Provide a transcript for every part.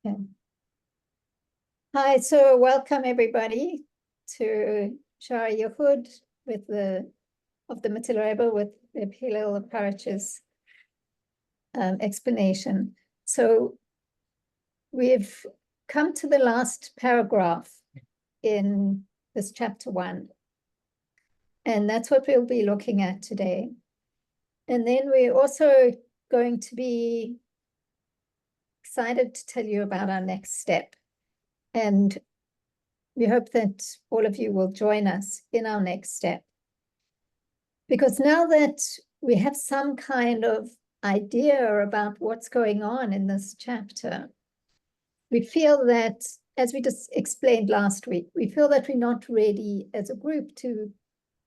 Okay. Hi, so welcome everybody to Shaar Hayichud with the Talmid Hakabel with Rebi Hilel of Parash's explanation. So we've come to the last paragraph in this chapter 1, and that's what we'll be looking at today. And then we're also going to be excited to tell you about our next step. And we hope that all of you will join us in our next step. Because now that we have some kind of idea about what's going on in this chapter, we feel that, as we just explained last week, we feel that we're not ready as a group to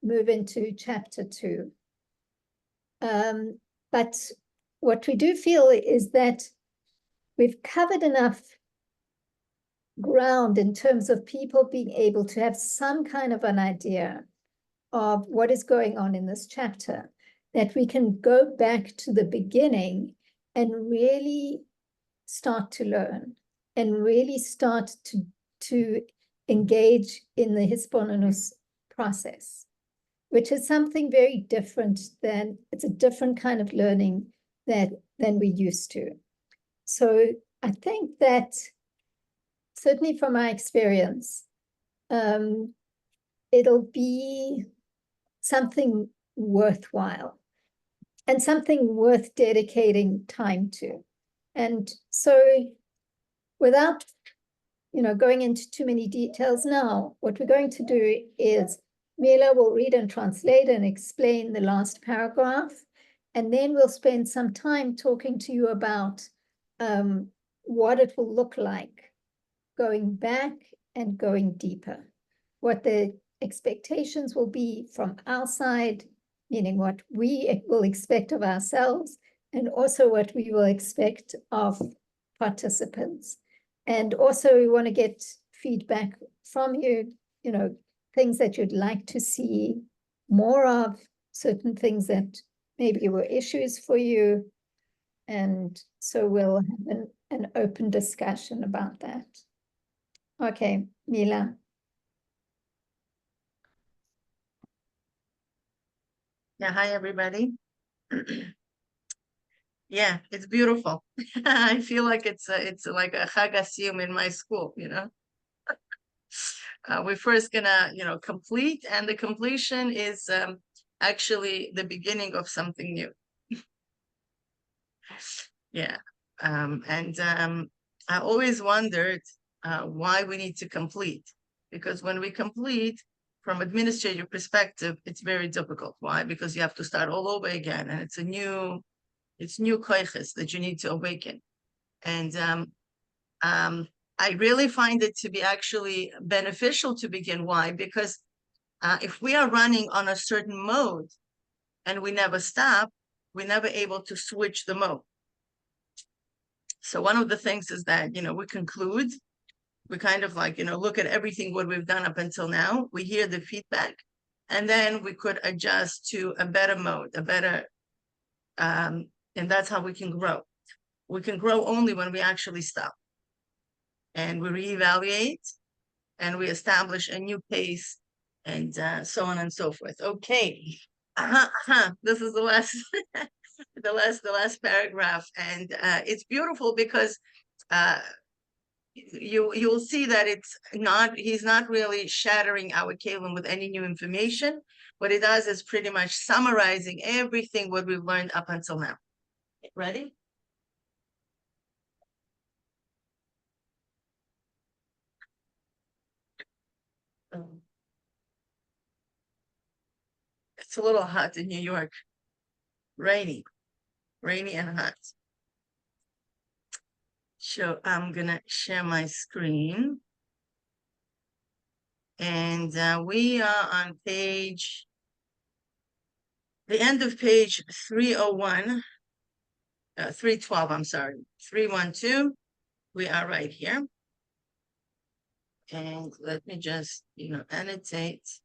move into chapter 2. But what we do feel is that we've covered enough ground in terms of people being able to have some kind of an idea of what is going on in this chapter, that we can go back to the beginning and really start to learn and really start to engage in the hisbonenus process, which is something very different it's a different kind of learning than we used to. So I think that certainly from my experience, it'll be something worthwhile and something worth dedicating time to. And so without going into too many details now, what we're going to do is Mila will read and translate and explain the last paragraph, and then we'll spend some time talking to you about what it will look like going back and going deeper, what the expectations will be from our side, meaning what we will expect of ourselves, and also what we will expect of participants. And also we want to get feedback from you, things that you'd like to see more of, certain things that maybe were issues for you. And so we'll have an open discussion about that. Okay, Mila. Yeah, hi everybody. Yeah, it's beautiful. I feel like it's like a Chag HaSiyum in my school, We're first gonna, complete, and the completion is actually the beginning of something new. Yeah, and I always wondered why we need to complete, because when we complete, from administrative perspective, it's very difficult. Why? Because you have to start all over again, and it's new koiches that you need to awaken. And I really find it to be actually beneficial to begin. Why? Because if we are running on a certain mode and we never stop, we're never able to switch the mode. So one of the things is that, we conclude, we kind of like, look at everything what we've done up until now, we hear the feedback, and then we could adjust to a better mode, and that's how we can grow. We can grow only when we actually stop and we reevaluate and we establish a new pace, and so on and so forth. Okay. This is the last the last paragraph, and it's beautiful because you'll see that he's not really shattering our kalim with any new information. What he does is pretty much summarizing everything what we've learned up until now. Ready? It's a little hot in New York. Rainy and hot. So I'm gonna share my screen, and we are on the end of page 301, 312, I'm sorry, 312. We are right here. And let me just, annotate.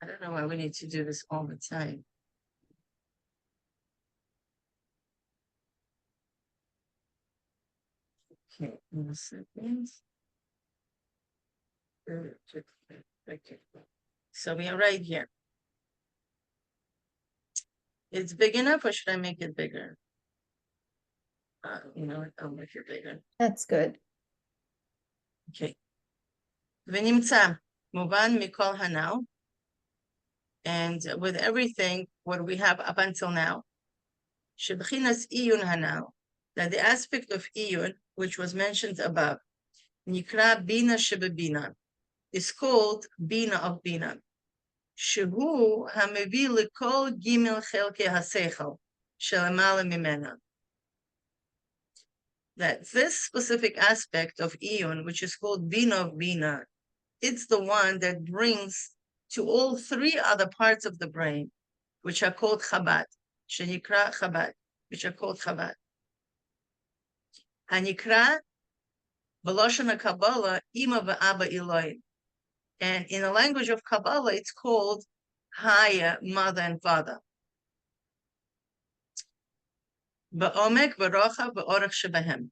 I don't know why we need to do this all the time. All Okay, in a second. Okay. So we are right here. It's big enough, or should I make it bigger? You know what? I'll make it bigger. That's good. Okay. ונמצא, מובן מכל הנ"ל, and with everything, what we have up until now, שבחינת Iyun הנ"ל, that the aspect of Iyun, which was mentioned above, נקרא בינה שבבינה, is called בינה of בינה, שהוא המביא לכל ג' חלקי השכל, שלמעלה ממנה. That this specific aspect of Iyun, which is called Bina of Bina, it's the one that brings to all three other parts of the brain, which are called Chabad, Shenikra Chabad, which are called Chabad. Hanikra, B'loshen Kabbalah, Ima v'Abba Elohim. And in the language of Kabbalah, it's called Haya, Mother and Father. Ba'omek, B'rocha, B'orach Shebahem.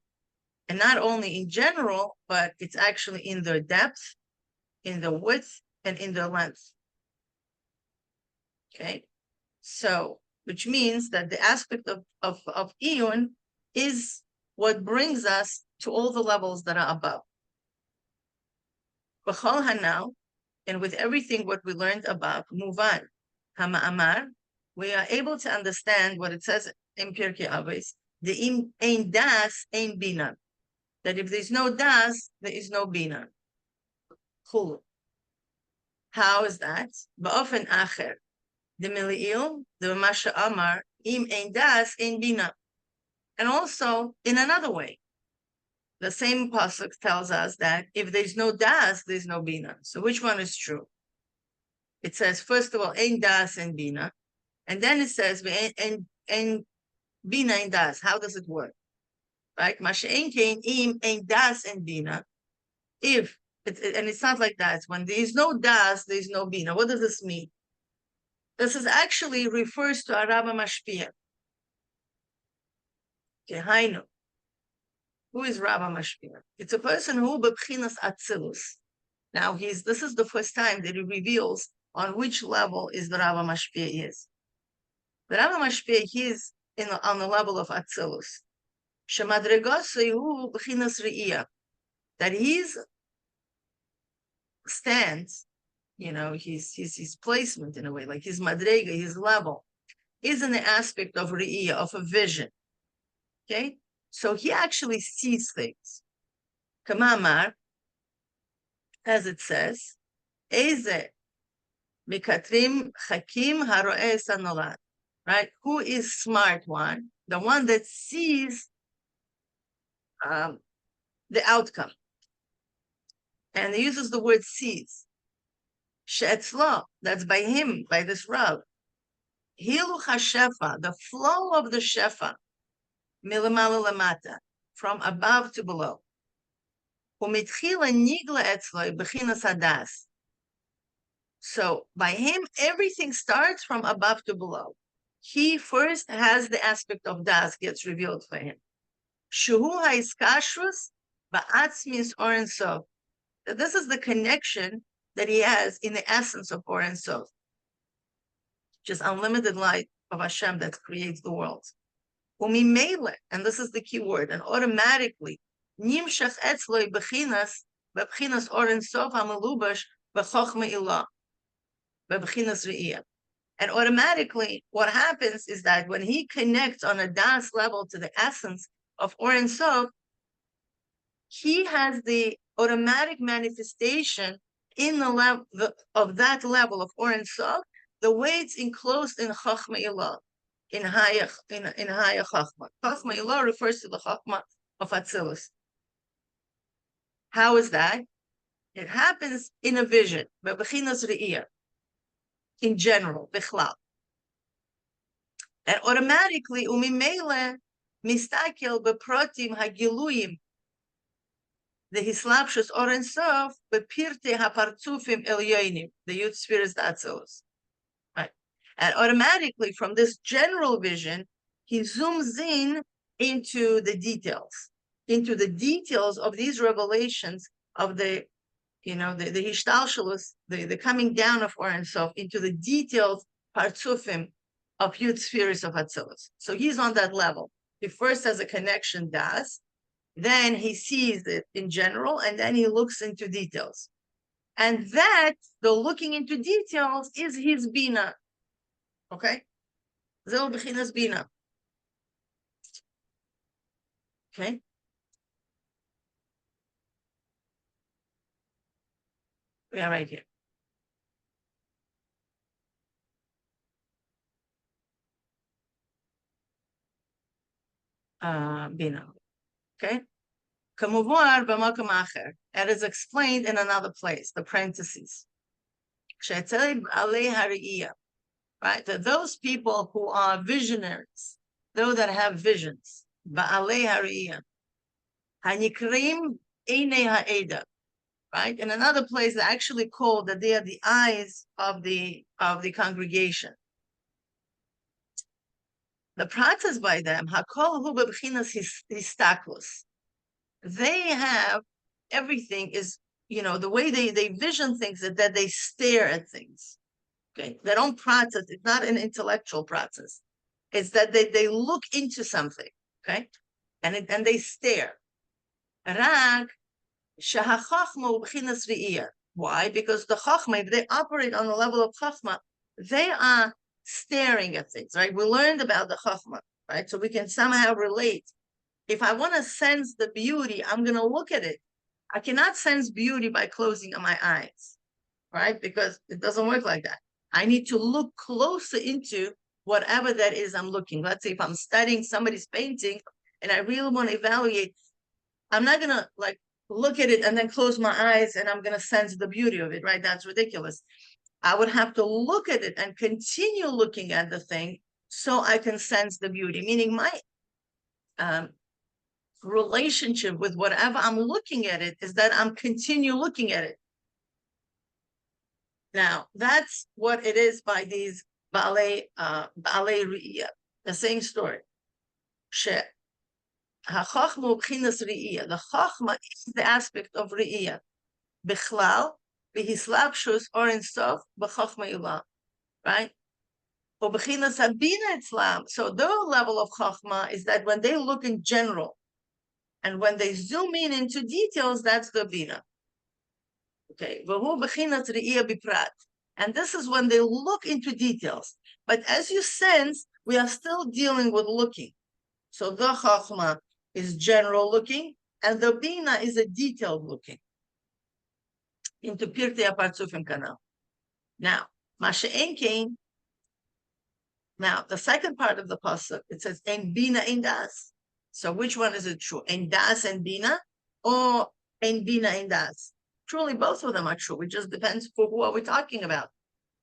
And not only in general, but it's actually in their depth, in the width, and in their length. Okay, so which means that the aspect of Iyun is what brings us to all the levels that are above. B'chol hanal, and with everything what we learned above, muvan, hama'amar, we are able to understand what it says in Pirkei Avos, the ein das, ein bina, that if there's no das, there is no bina. Chulu. How is that? Ba'ofen acher. The Mili'il, the Masha Amar, im ein das, ein bina. And also, in another way, the same pasuk tells us that if there's no das, there's no bina. So which one is true? It says, first of all, ein das, ein bina. And then it says, ein bina, ein das. How does it work? Right? Masha ein kein im ein das, ein bina. If, and it's not like that. When there is no das, there is no bina. What does this mean? This is actually refers to a Hamashpia. Okay, who is Hamashpia? It's a person who b'bchinas atzilus. Now this is the first time that he reveals on which level is the Hamashpia is. The Hamashpia is on the level of atzilus. Shemadregosehu b'chinas re'iyah. That his stands, his placement in a way, like his madrega, his level, is in the aspect of re'iyah, of a vision. Okay? So he actually sees things. Kamamar, as it says, Eze mikatrim hakim haro'eh sanolad. Right? Who is smart one? The one that sees the outcome. And he uses the word sees. She'etzlo, that's by him, by this Rav. Hilu Shefa, the flow of the Shefa, milamala lamata, from above to below. Umitchila nigla etzloi b'chinas hadas. So by him, everything starts from above to below. He first has the aspect of das gets revealed for him. Shuhu haiskashrus ba'atzmis oren sof. This is the connection that he has in the essence of Or and Sof, which is unlimited light of Hashem that creates the world. Umimele, and this is the key word, and automatically, nimshach etzloi b'chinas Or and Sof hamalubash b'chochma ilah, b'chinas re'iyah. And automatically, what happens is that when he connects on a das level to the essence of Or and Sof, he has the automatic manifestation in the level of that level of Or and Sof, the way it's enclosed in Chachma Ilah, in Haya Chachma. Chachma Ilah refers to the Chachma of Atzilus. How is that? It happens in a vision, b'chinas re'iyah, in general, bichlal. And automatically, umimele mistakel beprotim hagiluyim, the hislapshus Or and Sof bepirte hapartzufim elyonim, the Yud spheres Atzilus. Right. And automatically, from this general vision, he zooms in into the details. into the details of these revelations of the Hishtalshalus, the coming down of Or and Sof, into the detailed partsufim of Yud spheres of Atzilus. So he's on that level. He first has a connection, das, then he sees it in general, and then he looks into details. And that, the looking into details, is his bina. Okay? Zeh b'chinas bina. Okay? We are right here. Bina. Okay? Kamuvor b'makom acher. It is explained in another place, the parentheses. She'etzei b'alei hariyah. Right? That those people who are visionaries, those that have visions, ba'alei hariyah, hanikrim einei ha'eda. Right? In another place, they actually call that they are the eyes of the congregation. The practice by them, hakol hu b'bchinas histaklus. They have everything is, the way they vision things that they stare at things. Okay, they don't process. It's not an intellectual process. It's that they look into something. Okay, and they stare. Rak shehachachma u'bchinas re'iyah. Why? Because the chachma, if they operate on the level of chachma, they are staring at things. Right? We learned about the chachma. Right? So we can somehow relate. If I want to sense the beauty, I'm going to look at it. I cannot sense beauty by closing my eyes. Right? Because it doesn't work like that. I need to look closer into whatever that is I'm looking. Let's say if I'm studying somebody's painting and I really want to evaluate, I'm not going to look at it and then close my eyes and I'm going to sense the beauty of it, right? That's ridiculous. I would have to look at it and continue looking at the thing so I can sense the beauty, meaning my relationship with whatever I'm looking at it is that I'm continue looking at it. Now, that's what it is by these Ba'alei Re'iyah. The same story. HaChachma u'bchinas Re'iyah. The Chachma is the aspect of Re'iyah. Bichlal, B'hislapshus, or in Sof, B'chachma Ilah. Right? U'bchinas Habina Itzlam. So their level of Chachma is that when they look in general, and when they zoom in into details, that's the Bina. Okay, and this is when they look into details. But as you sense, we are still dealing with looking. So the Chachma is general looking, and the Bina is a detailed looking into Pirtei HaPartzufim Kanal. Now, Masha'en Kain. Now, the second part of the pasuk, it says Ein Bina Ein Das. So which one is it true? Ein Das and Bina, or Ein Bina Ein Das? Truly, both of them are true. It just depends for who are we talking about.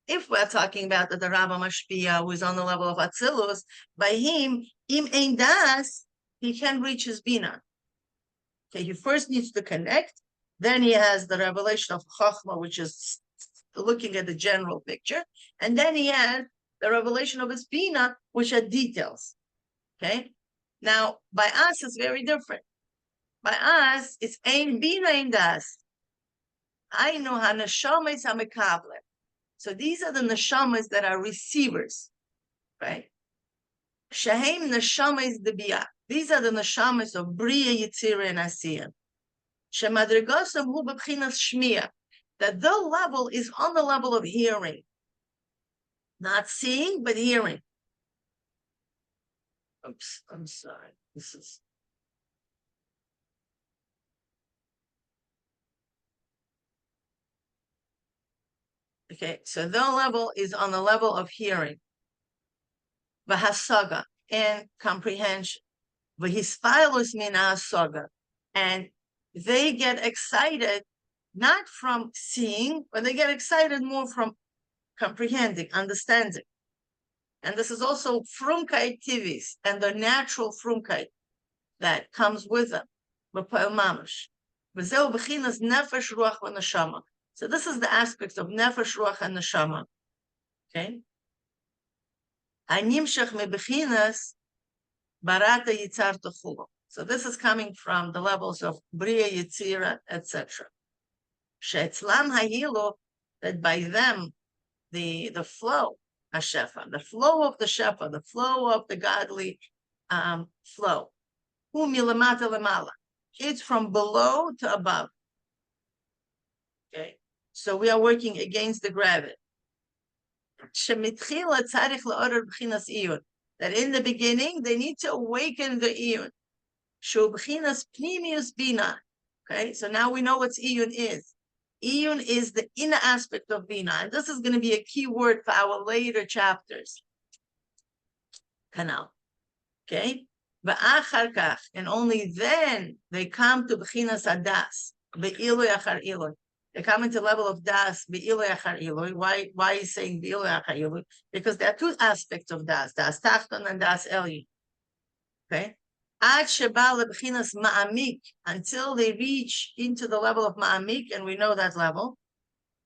If we're talking about the Rabbi Hamashpia, who is on the level of Atzilus, by him, im ein das, he can reach his bina. Okay, he first needs to connect. Then he has the revelation of Chachma, which is looking at the general picture, and then he has the revelation of his bina, which are details. Okay, now by us it's very different. By us, it's ein bina ein das. I know hanashames hamekabel. So these are the neshamas that are receivers, right? Shahem neshamas debiyah. These are the neshamas of Bria, Yitzira, and Asiya. Shemadrigosam hu b'bchinas shmiya. That the level is on the level of hearing. Not seeing, but hearing. Oops, I'm sorry. This is... Okay, so the level is on the level of hearing. V'hasaga, and comprehension. V'hispilus min hasaga. And they get excited not from seeing, but they get excited more from comprehending, understanding. And this is also frumkeit tivis, and the natural frumkeit that comes with them. Mamash. V'zeu b'chinas nefesh ruach v'neshama. So this is the aspects of nefesh, ruach, and neshama. Okay. Animshach mebechinas barata yitzar techulu. So this is coming from the levels of Bria, Yitzira, etc. She'etzlam Hayilo, that by them, the flow, Shefa, the flow of the Shefa, the flow of the godly flow. Hu milamata lemala. It's from below to above. Okay, so we are working against the gravity. That in the beginning they need to awaken the Iyun. Okay, so now we know what Iyun is. Iyun is the inner aspect of Bina, and this is going to be a key word for our later chapters. Canal. Okay? And only then they come to B'chinas Hadas, Be'ilui Achar Ilui. They come into the level of Das, Be'ilui Achar Ilui. Why is saying Be'ilui Achar Ilui? Because there are two aspects of Das Tachton and Das Elyon. Okay? Ad Sheba Leb'chinas Ma'amik, until they reach into the level of Ma'amik, and we know that level.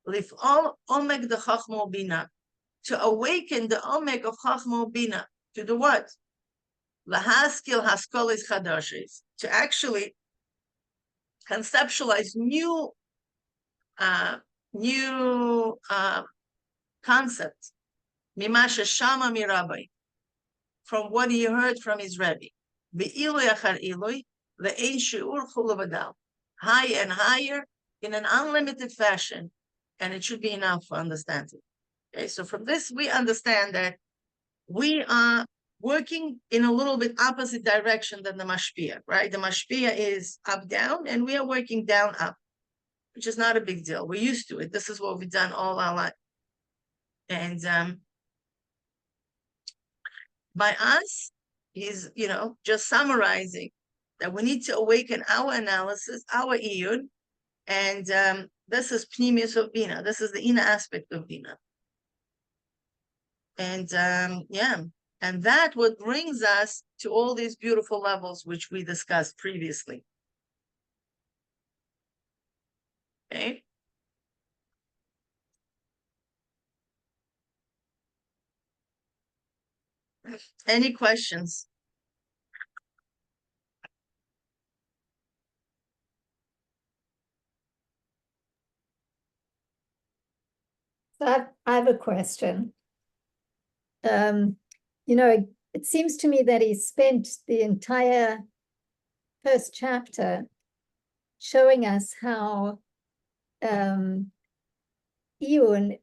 Lif'ol Omek de Chachmo Bina, to awaken the Omek of Chachmo Bina, to do what? Lahaskil Haskolis Chadashis, to actually conceptualize new concepts. Mimasha Shama Mirabai, from what he heard from his Rebi. Be'ilui achar ilui, le'ein shi'ur chulavadal, higher and higher in an unlimited fashion, and it should be enough for understanding. Okay, so from this we understand that we are working in a little bit opposite direction than the Hamashpia, right? The Hamashpia is up down, and we are working down up, which is not a big deal. We're used to it. This is what we've done all our life, and by us, he's, just summarizing that we need to awaken our analysis, our Iyun, and this is Pnimius of Bina. This is the inner aspect of Bina. And and that what brings us to all these beautiful levels which we discussed previously. Okay. Any questions? So I have a question. It seems to me that he spent the entire first chapter showing us how Iyun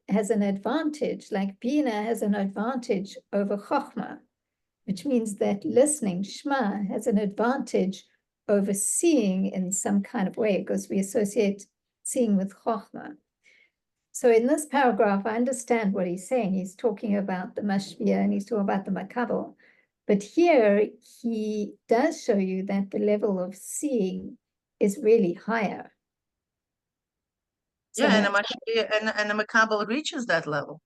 has an advantage, like Bina has an advantage over Chochmah, which means that listening, Shema, has an advantage over seeing in some kind of way, because we associate seeing with Chochmah. So in this paragraph, I understand what he's saying. He's talking about the Hamashpia and he's talking about the Hakabel. But here he does show you that the level of seeing is really higher. So and the Hakabel reaches that level.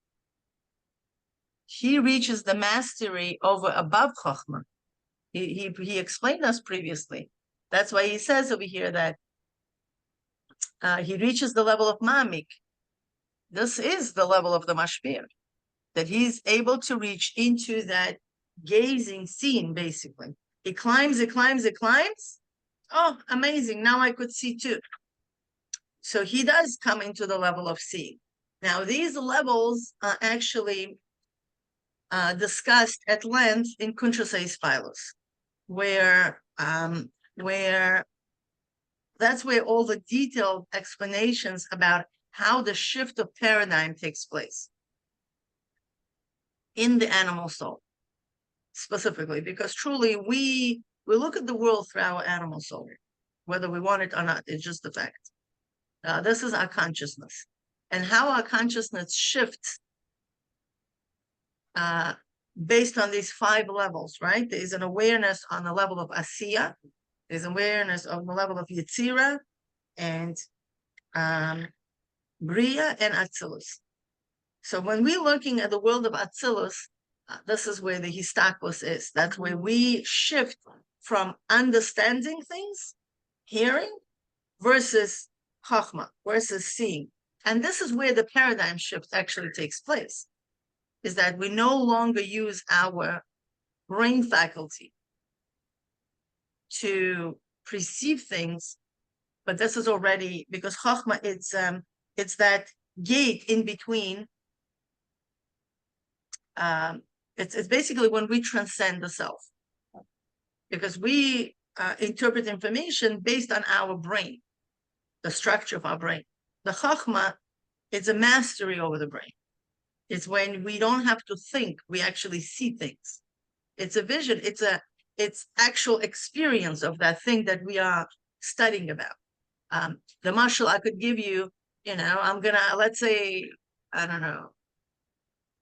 He reaches the mastery over above Chochmah. He explained us previously. That's why he says over here that he reaches the level of Ma'amik. This is the level of the Hamashpia, that he's able to reach into that gazing scene, basically. It climbs. Oh, amazing. Now I could see too. So he does come into the level of seeing. Now, these levels are actually discussed at length in Kuntrasei's Philos, where that's where all the detailed explanations about how the shift of paradigm takes place in the animal soul, specifically, because truly we look at the world through our animal soul, whether we want it or not. It's just the fact. This is our consciousness, and how our consciousness shifts based on these 5 levels, right? There is an awareness on the level of Asiya, there's awareness on the level of Yetzira, and Bria and Atzilus. So when we're looking at the world of Atzilus, this is where the Histakos is. That's where we shift from understanding things, hearing, versus Chachma, versus seeing. And this is where the paradigm shift actually takes place, is that we no longer use our brain faculty to perceive things, but this is already, because Chachma, it's that gate in between. It's basically when we transcend the self, because we interpret information based on our brain, the structure of our brain. The Chachma is a mastery over the brain. It's when we don't have to think, we actually see things. It's a vision, it's actual experience of that thing that we are studying about. The mashal I could give you, I'm gonna, let's say, I don't know,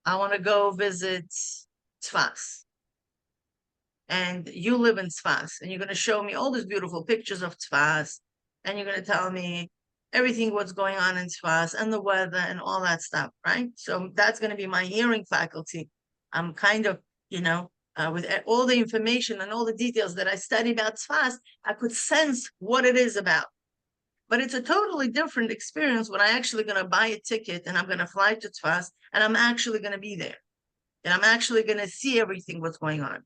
I want to go visit Tzfas. And you live in Tzfas, and you're going to show me all these beautiful pictures of Tzfas, and you're going to tell me everything what's going on in Tzfas and the weather and all that stuff, right? So that's going to be my hearing faculty. I'm kind of, with all the information and all the details that I study about Tzfas, I could sense what it is about. But it's a totally different experience when I'm actually going to buy a ticket and I'm going to fly to Tzfas and I'm actually going to be there. And I'm actually going to see everything what's going on.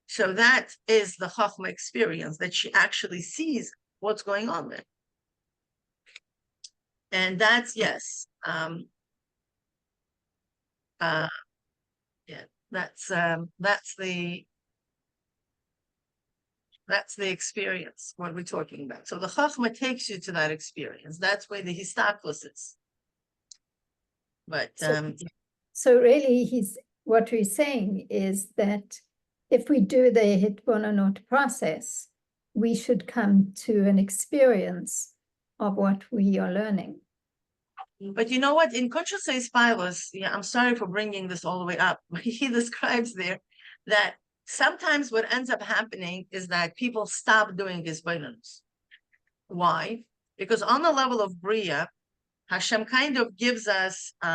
So that is the Chachma experience, that she actually sees what's going on there. And that's, yes. That's the experience, what we're talking about. So the Chachma takes you to that experience. That's where the Histaklis is. But so really, what we're saying is that if we do the Hitbonanot process, we should come to an experience of what we are learning. But you know what? In Conscious Pilos, I'm sorry for bringing this all the way up, but he describes there that sometimes what ends up happening is that people stop doing hisbonenus. Why? Because on the level of Bria, Hashem kind of gives us, we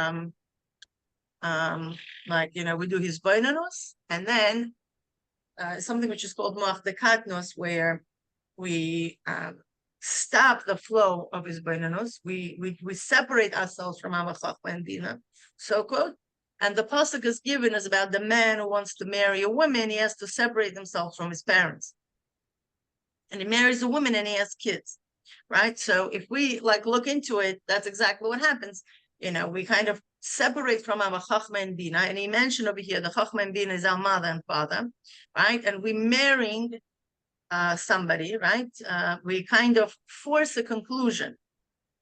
do hisbonenus, and then something which is called Moach where we stop the flow of hisbonenus. We separate ourselves from our Chachma and Bina, so-called. And the pasuk is given is about the man who wants to marry a woman. He has to separate himself from his parents. And he marries a woman and he has kids, right? So if we look into it, that's exactly what happens. We kind of separate from our Chachma and Bina. And he mentioned over here, the Chachma and Bina is our mother and father, right? And we're marrying somebody, right? We kind of force a conclusion,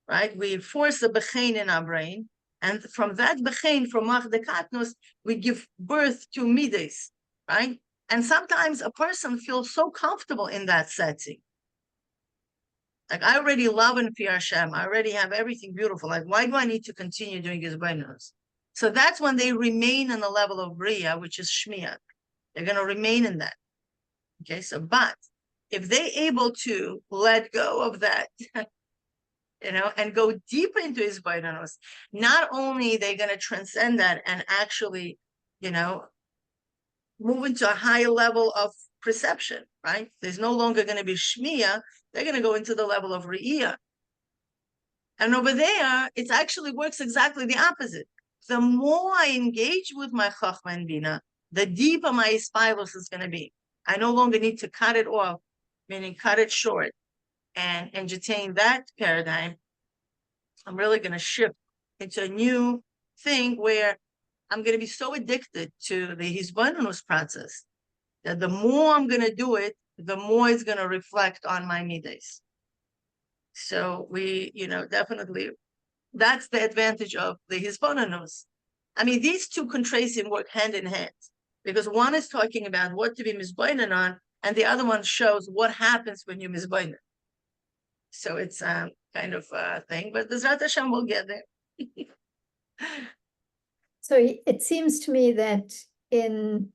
right? We force a bechein in our brain. And from that bechein, from Machdekatnos, we give birth to midas, right? And sometimes a person feels so comfortable in that setting. Like, I already love and fear Hashem. I already have everything beautiful. Like, why do I need to continue doing hisbonenus? So that's when they remain on the level of Bria, which is Shmiya. They're going to remain in that. Okay, so, but if they're able to let go of that, and go deeper into hisbonenus, not only they're going to transcend that and actually, move into a higher level of perception, right? There's no longer going to be shmiya. They're going to go into the level of re'iyah. And over there, it actually works exactly the opposite. The more I engage with my Chachma and Bina, the deeper my Ispailos is going to be. I no longer need to cut it off, meaning cut it short, and entertain that paradigm. I'm really going to shift into a new thing where I'm going to be so addicted to the hisbonenus process that the more I'm going to do it, the more it's going to reflect on my midas. So we, definitely, that's the advantage of the hisbonenus. I mean, these two contrasting work hand in hand, because one is talking about what to be misboinen on, and the other one shows what happens when you misboinen. So it's kind of a thing, but the Zrat Hashem will get there. So it seems to me that in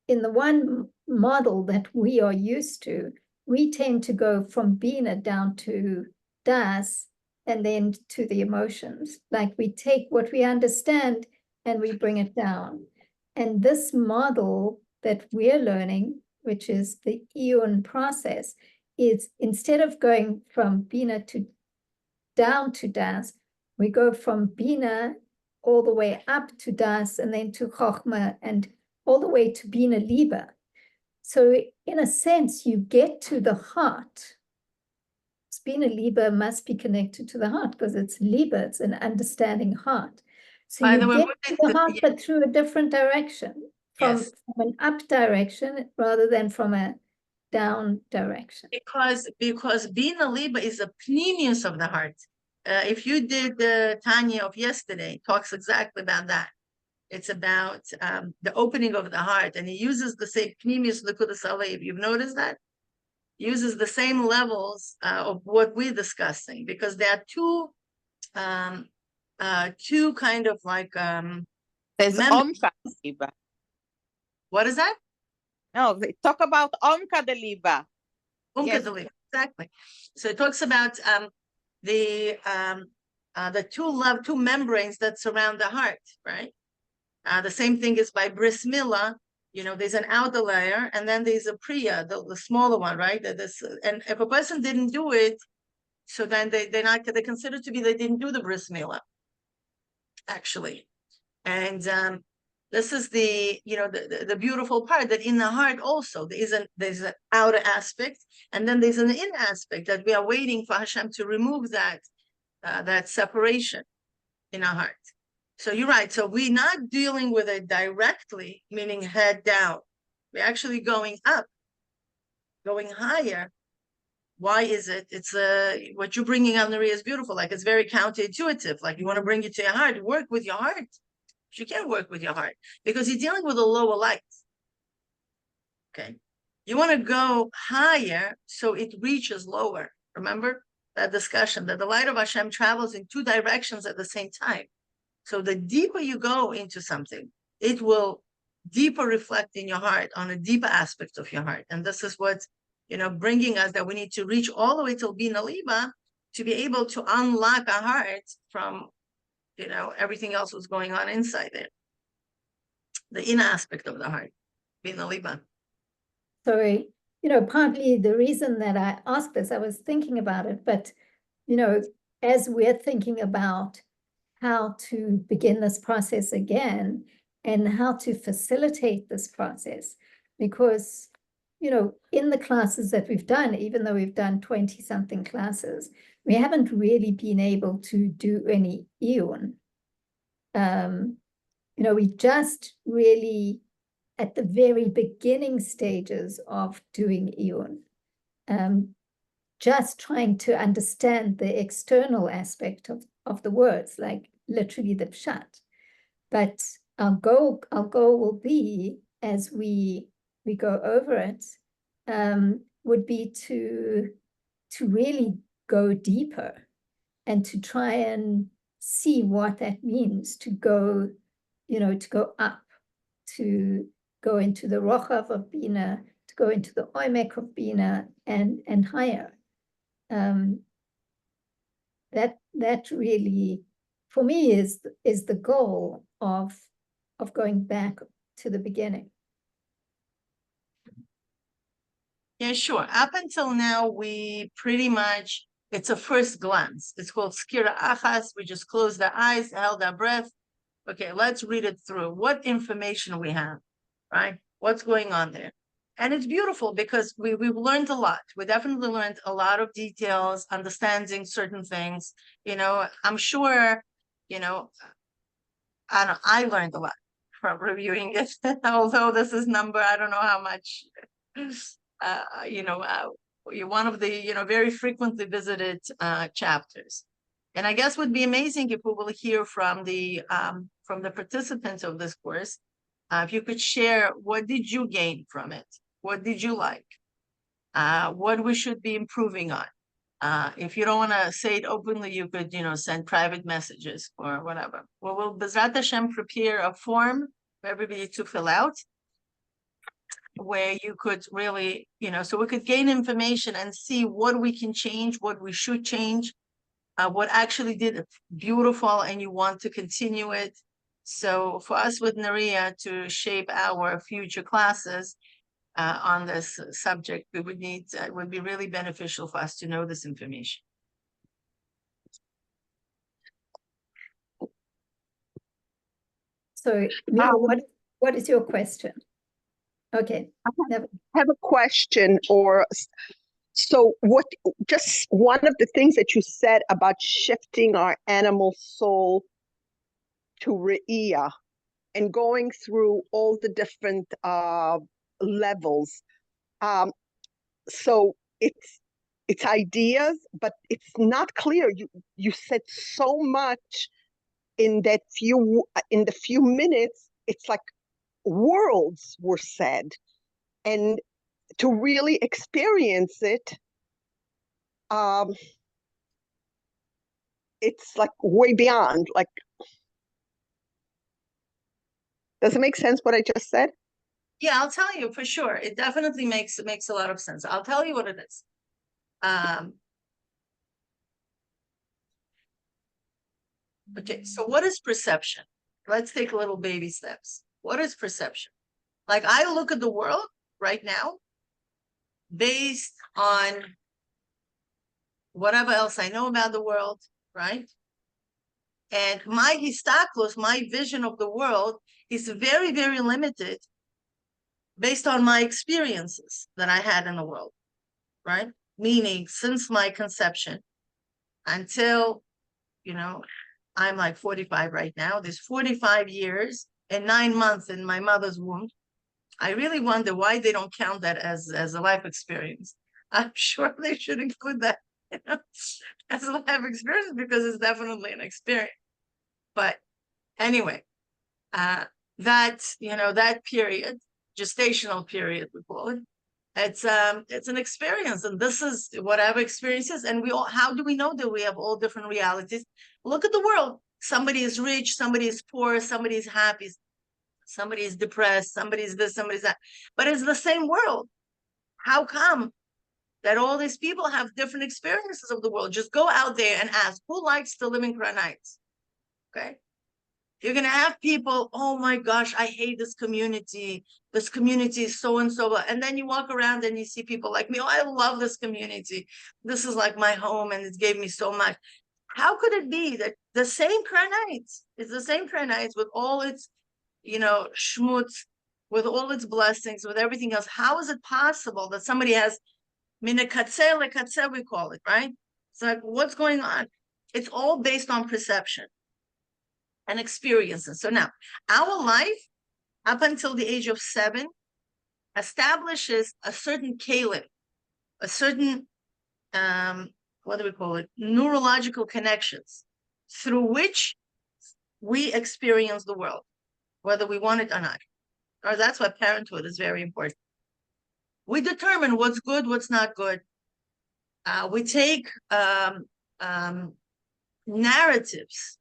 the one model that we are used to, we tend to go from Bina down to Das and then to the emotions. Like, we take what we understand and we bring it down. And this model that we're learning, which is the Iyun process, is instead of going from Bina to down to Das, we go from Bina all the way up to Das and then to Chochma and all the way to Bina Liba. So in a sense, you get to the heart. Spina Liba must be connected to the heart because it's Liba, it's an understanding heart. So By you the way, get what to is the heart, yeah, but through a different direction, from yes, an up direction rather than from a down direction. because Bina Liba is a pneumius of the heart. If you did the Tanya of yesterday, talks exactly about that. It's about the opening of the heart, and he uses the same pneumius liquidus alev. You've noticed that? Uses the same levels of what we're discussing, because there are two kind of like There's Omka Liba. What is that? No, they talk about Omka de Liba. Yes. Exactly. So it talks about the two membranes that surround the heart, right? The same thing is by bris milah. There's an outer layer, and then there's a priya, the smaller one, right? And if a person didn't do it, so then they consider to be they didn't do the bris milah, actually. And this is the beautiful part, that in the heart also there's an outer aspect, and then there's an inner aspect that we are waiting for Hashem to remove that separation in our heart. So you're right. So we're not dealing with it directly, meaning head down. We're actually going up, going higher. Why is it? It's what you're bringing up, Maria, is beautiful. Like, it's very counterintuitive. Like, you want to bring it to your heart, work with your heart. You can't work with your heart because you're dealing with a lower light. Okay. You want to go higher so it reaches lower. Remember that discussion that the light of Hashem travels in two directions at the same time. So the deeper you go into something, it will deeper reflect in your heart on a deeper aspect of your heart. And this is what, bringing us that we need to reach all the way to Bina Liba to be able to unlock our hearts from, everything else was going on inside there. The inner aspect of the heart, Bina Liba. So, partly the reason that I asked this, I was thinking about it, but, as we're thinking about how to begin this process again and how to facilitate this process, because, in the classes that we've done, even though we've done 20-something classes, we haven't really been able to do any Iyun. We just really at the very beginning stages of doing Iyun, just trying to understand the external aspect of the words, like literally the pshat. But our goal will be, as we go over it, would be to really go deeper and to try and see what that means to go, to go up, to go into the rochav of Bina, to go into the oimek of Bina and higher. That really, for me, is the goal of going back to the beginning. Yeah, sure. Up until now, we pretty much, it's a first glance. It's called skira achas. We just closed our eyes, held our breath. Okay, let's read it through. What information we have, right? What's going on there? And it's beautiful because we've learned a lot. We definitely learned a lot of details, understanding certain things. I'm sure, I learned a lot from reviewing it. Although this is I don't know how much, one of the, very frequently visited chapters. And I guess would be amazing if we will hear from the participants of this course, if you could share, what did you gain from it? What did you like? What we should be improving on? If you don't want to say it openly, you could, send private messages or whatever. Well, we'll Bezrat Hashem prepare a form for everybody to fill out, where you could really, so we could gain information and see what we can change, what we should change, what actually did beautiful and you want to continue it. So for us with Naria to shape our future classes on this subject, we would need, it would be really beneficial for us to know this information. So, Mira, what is your question? Okay. Never. I have a question, so just one of the things that you said about shifting our animal soul to Re'iyah and going through all the different levels. So it's ideas, but it's not clear. You said so much in the few minutes. It's like worlds were said, and to really experience it, it's like way beyond. Like, does it make sense what I just said? Yeah, I'll tell you for sure. It definitely makes a lot of sense. I'll tell you what it is. Okay, so what is perception? Let's take little baby steps. What is perception? Like, I look at the world right now based on whatever else I know about the world, right? And my histaklos, my vision of the world, is very, very limited based on my experiences that I had in the world, right? Meaning, since my conception until, I'm like 45 right now, there's 45 years and 9 months in my mother's womb. I really wonder why they don't count that as a life experience. I'm sure they should include that as a life experience, because it's definitely an experience. But anyway, that period, gestational period, we call it, it's an experience, and this is whatever experiences. And how do we know that we have all different realities? Look at the world. Somebody is rich, somebody is poor, somebody is happy, somebody is depressed, somebody is this, somebody is that, but it's the same world. How come that all these people have different experiences of the world? Just go out there and ask, who likes to live in Granites? Okay. You're going to have people, oh my gosh, I hate this community. This community is so and so. And then you walk around and you see people like me. Oh, I love this community. This is like my home and it gave me so much. How could it be that the same Granites is the same Granites with all its, schmutz, with all its blessings, with everything else? How is it possible that somebody has mina katzeh lekatzeh, we call it, right? It's like, what's going on? It's all based on perception and experiences. So now, our life, up until the age of 7, establishes a certain kalim, a certain, what do we call it? Neurological connections through which we experience the world, whether we want it or not. Or that's why parenthood is very important. We determine what's good, what's not good. We take narratives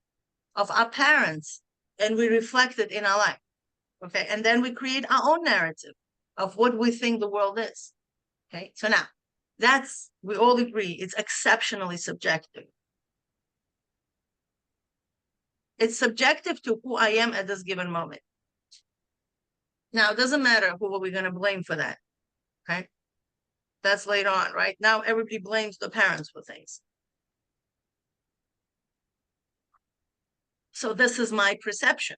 of our parents and we reflect it in our life. Okay. And then we create our own narrative of what we think the world is. Okay. So now we all agree, it's exceptionally subjective. It's subjective to who I am at this given moment. Now, it doesn't matter who are we going to blame for that. Okay. That's later on, right? Now everybody blames the parents for things. So this is my perception.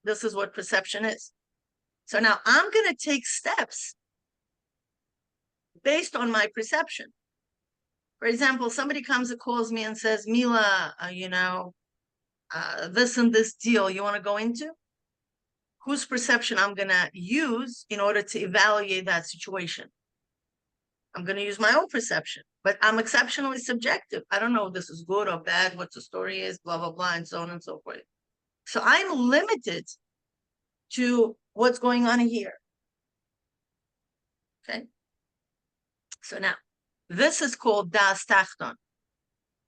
This is what perception is. So now I'm going to take steps based on my perception. For example, somebody comes and calls me and says, Mila, this and this deal you want to go into? Whose perception I'm going to use in order to evaluate that situation? I'm going to use my own perception, but I'm exceptionally subjective. I don't know if this is good or bad, what the story is, blah, blah, blah, and so on and so forth. So I'm limited to what's going on here. Okay. So now, this is called das tachton.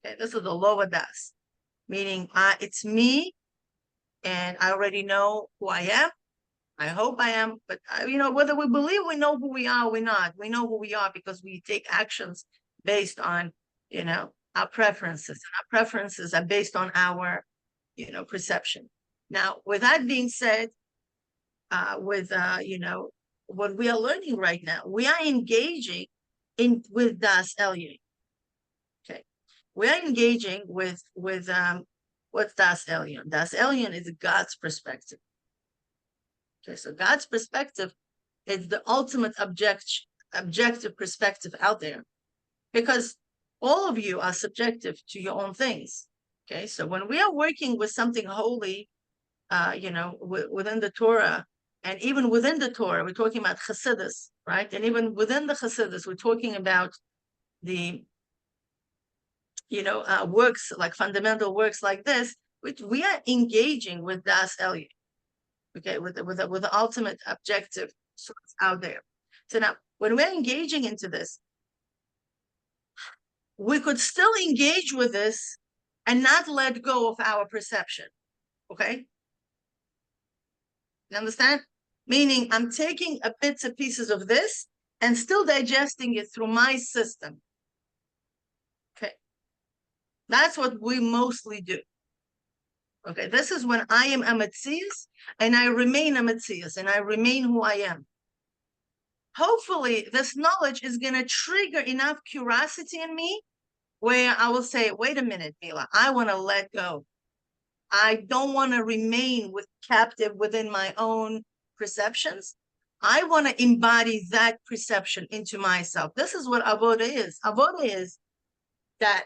Okay, this is the lower das, meaning it's me, and I already know who I am. I hope I am, but whether we believe we know who we are or we're not, we know who we are because we take actions based on, our preferences. And our preferences are based on our, perception. Now, with that being said, what we are learning right now, we are engaging with Das Iyun. Okay, we are engaging with what's Das Iyun? Das Iyun is God's perspective. Okay, so God's perspective It's the ultimate objective perspective out there, because all of you are subjective to your own things. Okay, so when we are working with something holy, within the Torah, and even within the Torah, we're talking about Chassidus, right? And even within the Chassidus, we're talking about the, works, like fundamental works like this, which we are engaging with Das Elyon, okay, with the ultimate objective source out there. So now, when we're engaging into this, we could still engage with this and not let go of our perception, okay? You understand? Meaning I'm taking a bits and pieces of this and still digesting it through my system. Okay. That's what we mostly do. Okay. This is when I am a Metzius and I remain a Metzius and I remain who I am. Hopefully this knowledge is going to trigger enough curiosity in me where I will say, wait a minute, Mila, I want to let go. I don't want to remain captive within my own perceptions. I want to embody that perception into myself. This is what avoda is. Avoda is that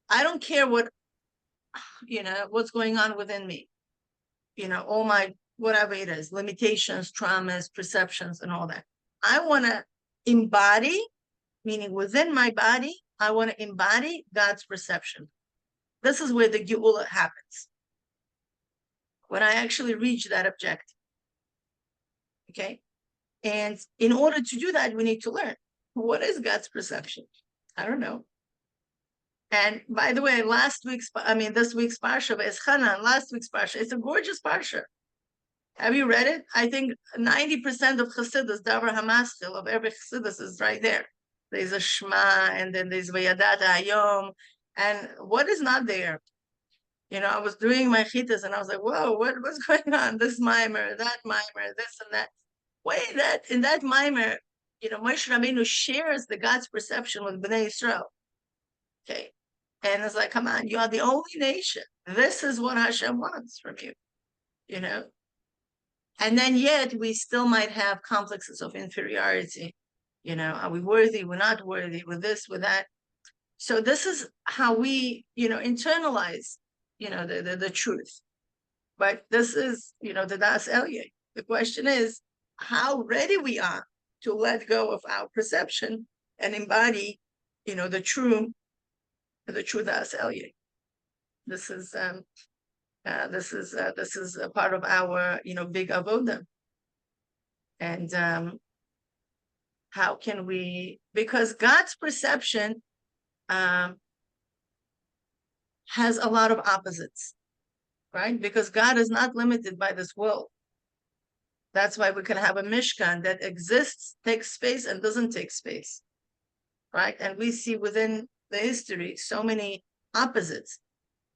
I don't care what's going on within me. All my, whatever it is, limitations, traumas, perceptions, and all that. I want to embody, meaning within my body, I want to embody God's perception. This is where the Geula happens. When I actually reach that objective. Okay. And in order to do that, we need to learn. What is God's perception? I don't know. And by the way, this week's Parsha is Hanan, last week's Parsha. It's a gorgeous Parsha. Have you read it? I think 90% of Chassidus, Davar Hamaschil, of every Chassidus is right there. There's a Shema, and then there's Vayadata Hayom. And what is not there? I was doing my chitas and I was like, whoa, what's going on? This mimer, that mimer, this and that. Wait, in that mimer, Moshe Rabbeinu shares the God's perception with Bnei Israel. Okay. And it's like, come on, you are the only nation. This is what Hashem wants from you, And then yet we still might have complexes of inferiority. Are we worthy? We're not worthy, with this, with that. So this is how we, internalize the truth. But this is, the Das Elyon. The question is how ready we are to let go of our perception and embody, the true Das Elyon. This is a part of our, big avoda. And how can we, because God's perception has a lot of opposites, right? Because God is not limited by this world. That's why we can have a Mishkan that exists, takes space, and doesn't take space, right? And we see within the history so many opposites.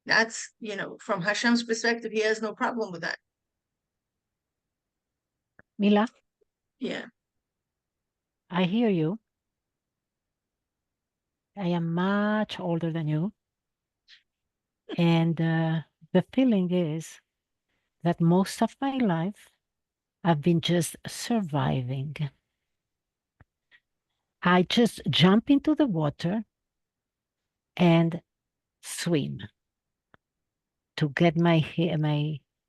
That's, from Hashem's perspective, he has no problem with that. Mila, Yeah. I hear you. I am much older than you. And the feeling is that most of my life, I've been just surviving. I just jump into the water and swim to get my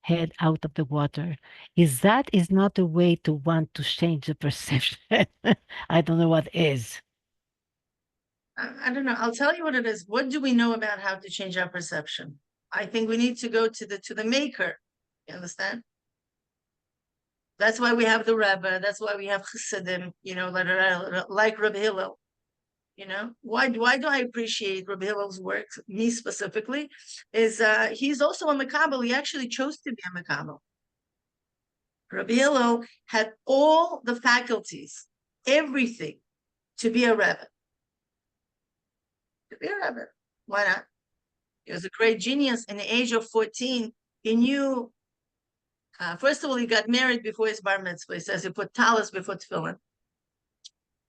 head out of the water. Is not the way to want to change the perception? I don't know what is. I don't know. I'll tell you what it is. What do we know about how to change our perception? I think we need to go to the maker. You understand? That's why we have the Rebbe. That's why we have Chassidim, like Rebi Hilel. Why do I appreciate Rebi Hilel's work, me specifically, is he's also a Hakabel. He actually chose to be a Hakabel. Rebi Hilel had all the faculties, everything, to be a Rebbe. To be a Rebbe. Why not? He was a great genius. In the age of 14, he knew, first of all, he got married before his bar mitzvah. He says he put talis before tefillin.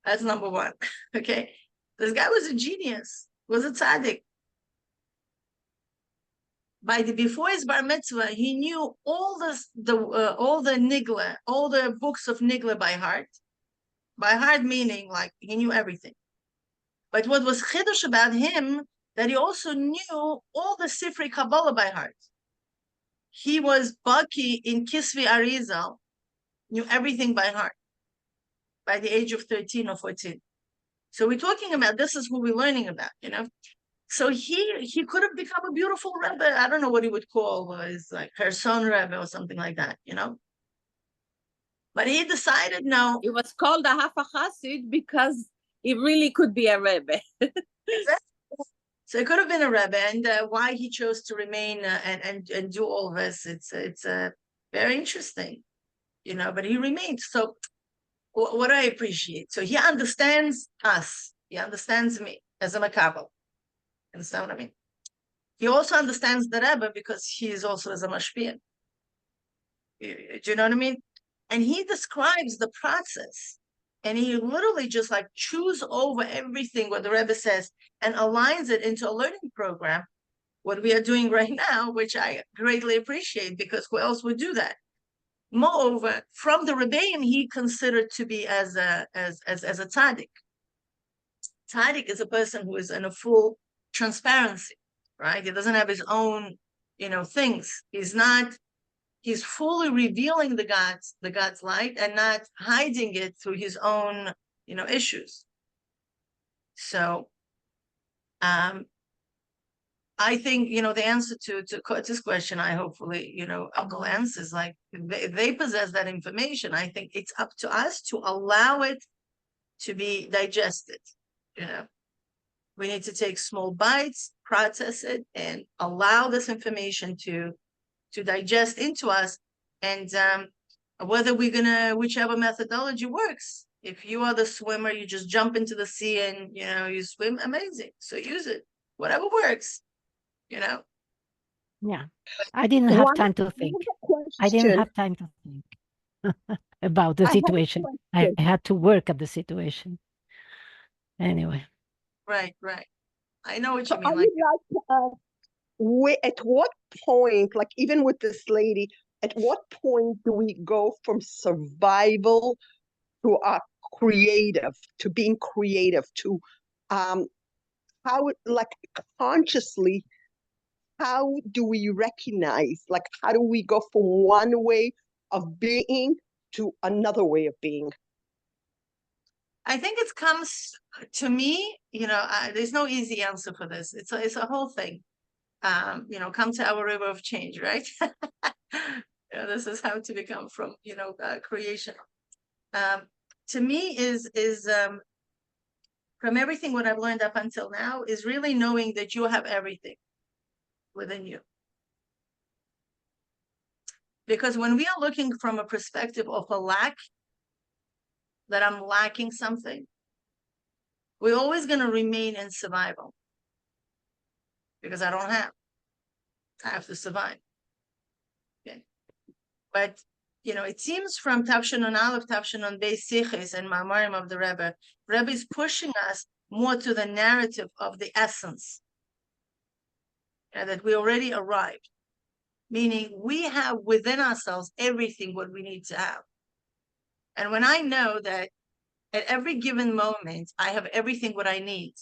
That's number one. Okay. This guy was a genius, was a tzaddik. before his bar mitzvah, he knew all the nigla, all the books of nigla by heart. By heart meaning like he knew everything. But what was chiddush about him, that he also knew all the Sifrei Kabbalah by heart. He was Baki in Kisvi Arizal, knew everything by heart by the age of 13 or 14. So we're talking about, this is who we're learning about, So he could have become a beautiful Rebbe. I don't know what he would call his like Kherson Rebbe or something like that, But he decided no. It was called a half a chassid because he really could be a Rebbe. So it could have been a Rebbe, and why he chose to remain and do all this, it's very interesting, But he remained. So what I appreciate, so he understands us, he understands me as a Hakabel. Understand what I mean? He also understands the Rebbe because he is also as a Hamashpia. Do you know what I mean? And he describes the process. And he literally just like chews over everything what the Rebbe says and aligns it into a learning program, what we are doing right now, which I greatly appreciate because who else would do that? Moreover, from the Rebbeim, he considered to be as a tzaddik. Tzaddik is a person who is in a full transparency, right? He doesn't have his own, things. He's fully revealing the God's light and not hiding it through his own, issues. So, I think, the answer to this question, I hopefully, Uncle answers, like, they possess that information. I think it's up to us to allow it to be digested, We need to take small bites, process it, and allow this information to digest into us. And whether whichever methodology works. If you are the swimmer, you just jump into the sea and, you swim, amazing. So use it, whatever works, Yeah. I didn't have time to think. I didn't Question. have time to think about the I have a situation. I question. had to work at the situation. Anyway. Right. I know what So you I mean. would like to ask, at what point, like even with this lady, at what point do we go from survival to being creative, to how, like consciously, how do we recognize, like how do we go from one way of being to another way of being? I think it comes to me, there's no easy answer for this. It's a whole thing. Come to our river of change, right? This is how to become from, creation. To me is from everything what I've learned up until now is really knowing that you have everything within you. Because when we are looking from a perspective of a lack, that I'm lacking something, we're always going to remain in survival. Because I don't have. I have to survive. Okay. But, it seems from Tavshin on Aleph, Tavshin on Beis Siches and Ma'amarim of the Rebbe is pushing us more to the narrative of the essence. That we already arrived. Meaning we have within ourselves everything what we need to have. And when I know that at every given moment, I have everything what I need,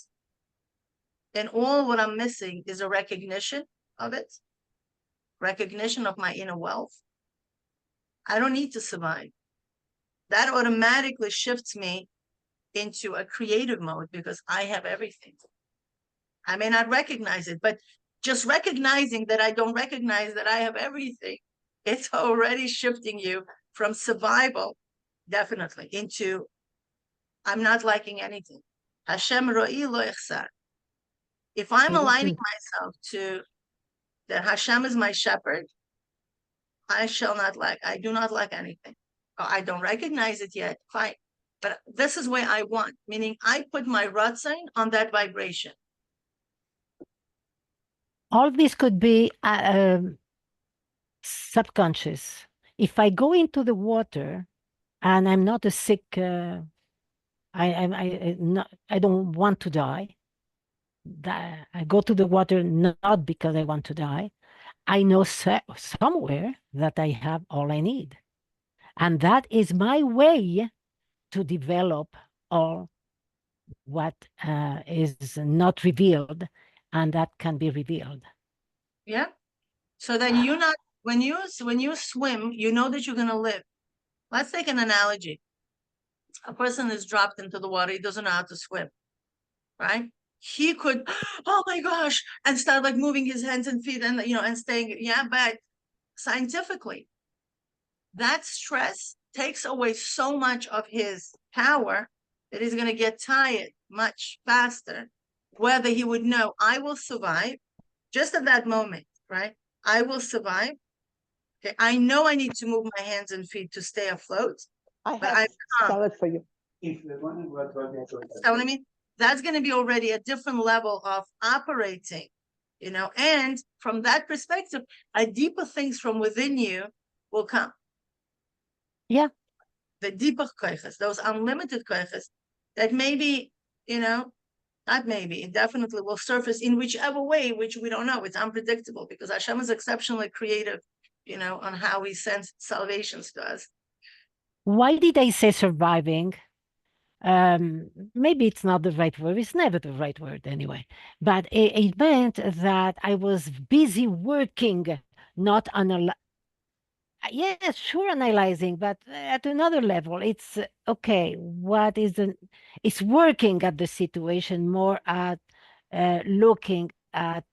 then all what I'm missing is a recognition of it, recognition of my inner wealth. I don't need to survive. That automatically shifts me into a creative mode because I have everything. I may not recognize it, but just recognizing that I don't recognize that I have everything, it's already shifting you from survival, definitely, into I'm not liking anything. Hashem ro'i lo echsar. If I'm aligning myself to that Hashem is my shepherd, I do not like anything. I don't recognize it yet, fine. But this is where I want, meaning I put my ratzon on that vibration. All this could be subconscious. If I go into the water and I'm not a sick, I don't want to die. I go to the water not because I want to die. I know somewhere that I have all I need. And that is my way to develop all what is not revealed, and that can be revealed. Yeah. So then you're not, when you swim, you know that you're gonna live. Let's take an analogy. A person is dropped into the water, he doesn't know how to swim, right? He could, oh my gosh, and start like moving his hands and feet and and staying, yeah, but scientifically, that stress takes away so much of his power that he's gonna get tired much faster, whether he would know, I will survive, just at that moment, right? I will survive. Okay, I know I need to move my hands and feet to stay afloat, I but have I'm calm. salad for you. Telling me that's going to be already a different level of operating, and from that perspective, a deeper things from within you will come. Yeah. The deeper koiches, those unlimited koiches that maybe, not maybe, it definitely will surface in whichever way, which we don't know. It's unpredictable because Hashem is exceptionally creative, on how he sends salvations to us. Why did I say surviving? Maybe it's not the right word. It's never the right word anyway. But it meant that I was busy working, not yes, sure, analyzing, but at another level. It's okay. What is it's working at the situation more at looking at.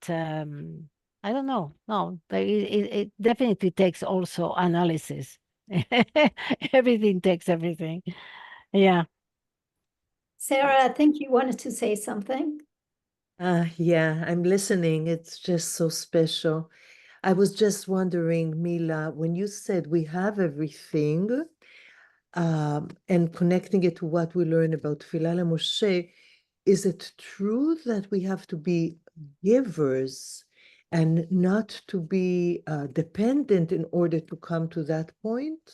I don't know. No, it definitely takes also analysis. Everything takes everything. Yeah. Sarah, I think you wanted to say something. Yeah, I'm listening. It's just so special. I was just wondering, Mila, when you said we have everything, and connecting it to what we learned about Hilel and Moshe, is it true that we have to be givers and not to be dependent in order to come to that point?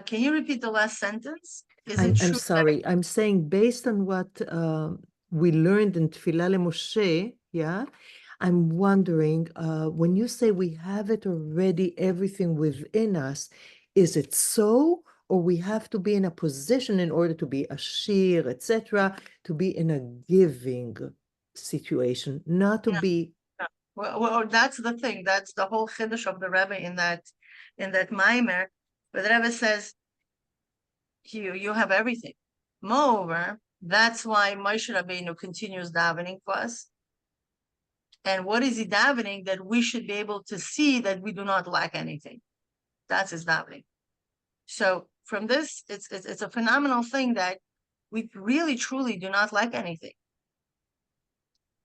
Can you repeat the last sentence? Is I'm it true? sorry. I'm saying based on what we learned in Hilel and Moshe, yeah, I'm wondering, when you say we have it already, everything within us, is it so, or we have to be in a position in order to be a shear, etc., to be in a giving situation, not to be. Well, that's the thing. That's the whole chiddush of the Rebbe in that Maimer, where the Rebbe says, you have everything. Moreover, that's why Moshe Rabbeinu continues davening for us. And what is he davening? That we should be able to see that we do not lack anything. That's his davening. So from this, it's a phenomenal thing that we really, truly do not lack anything.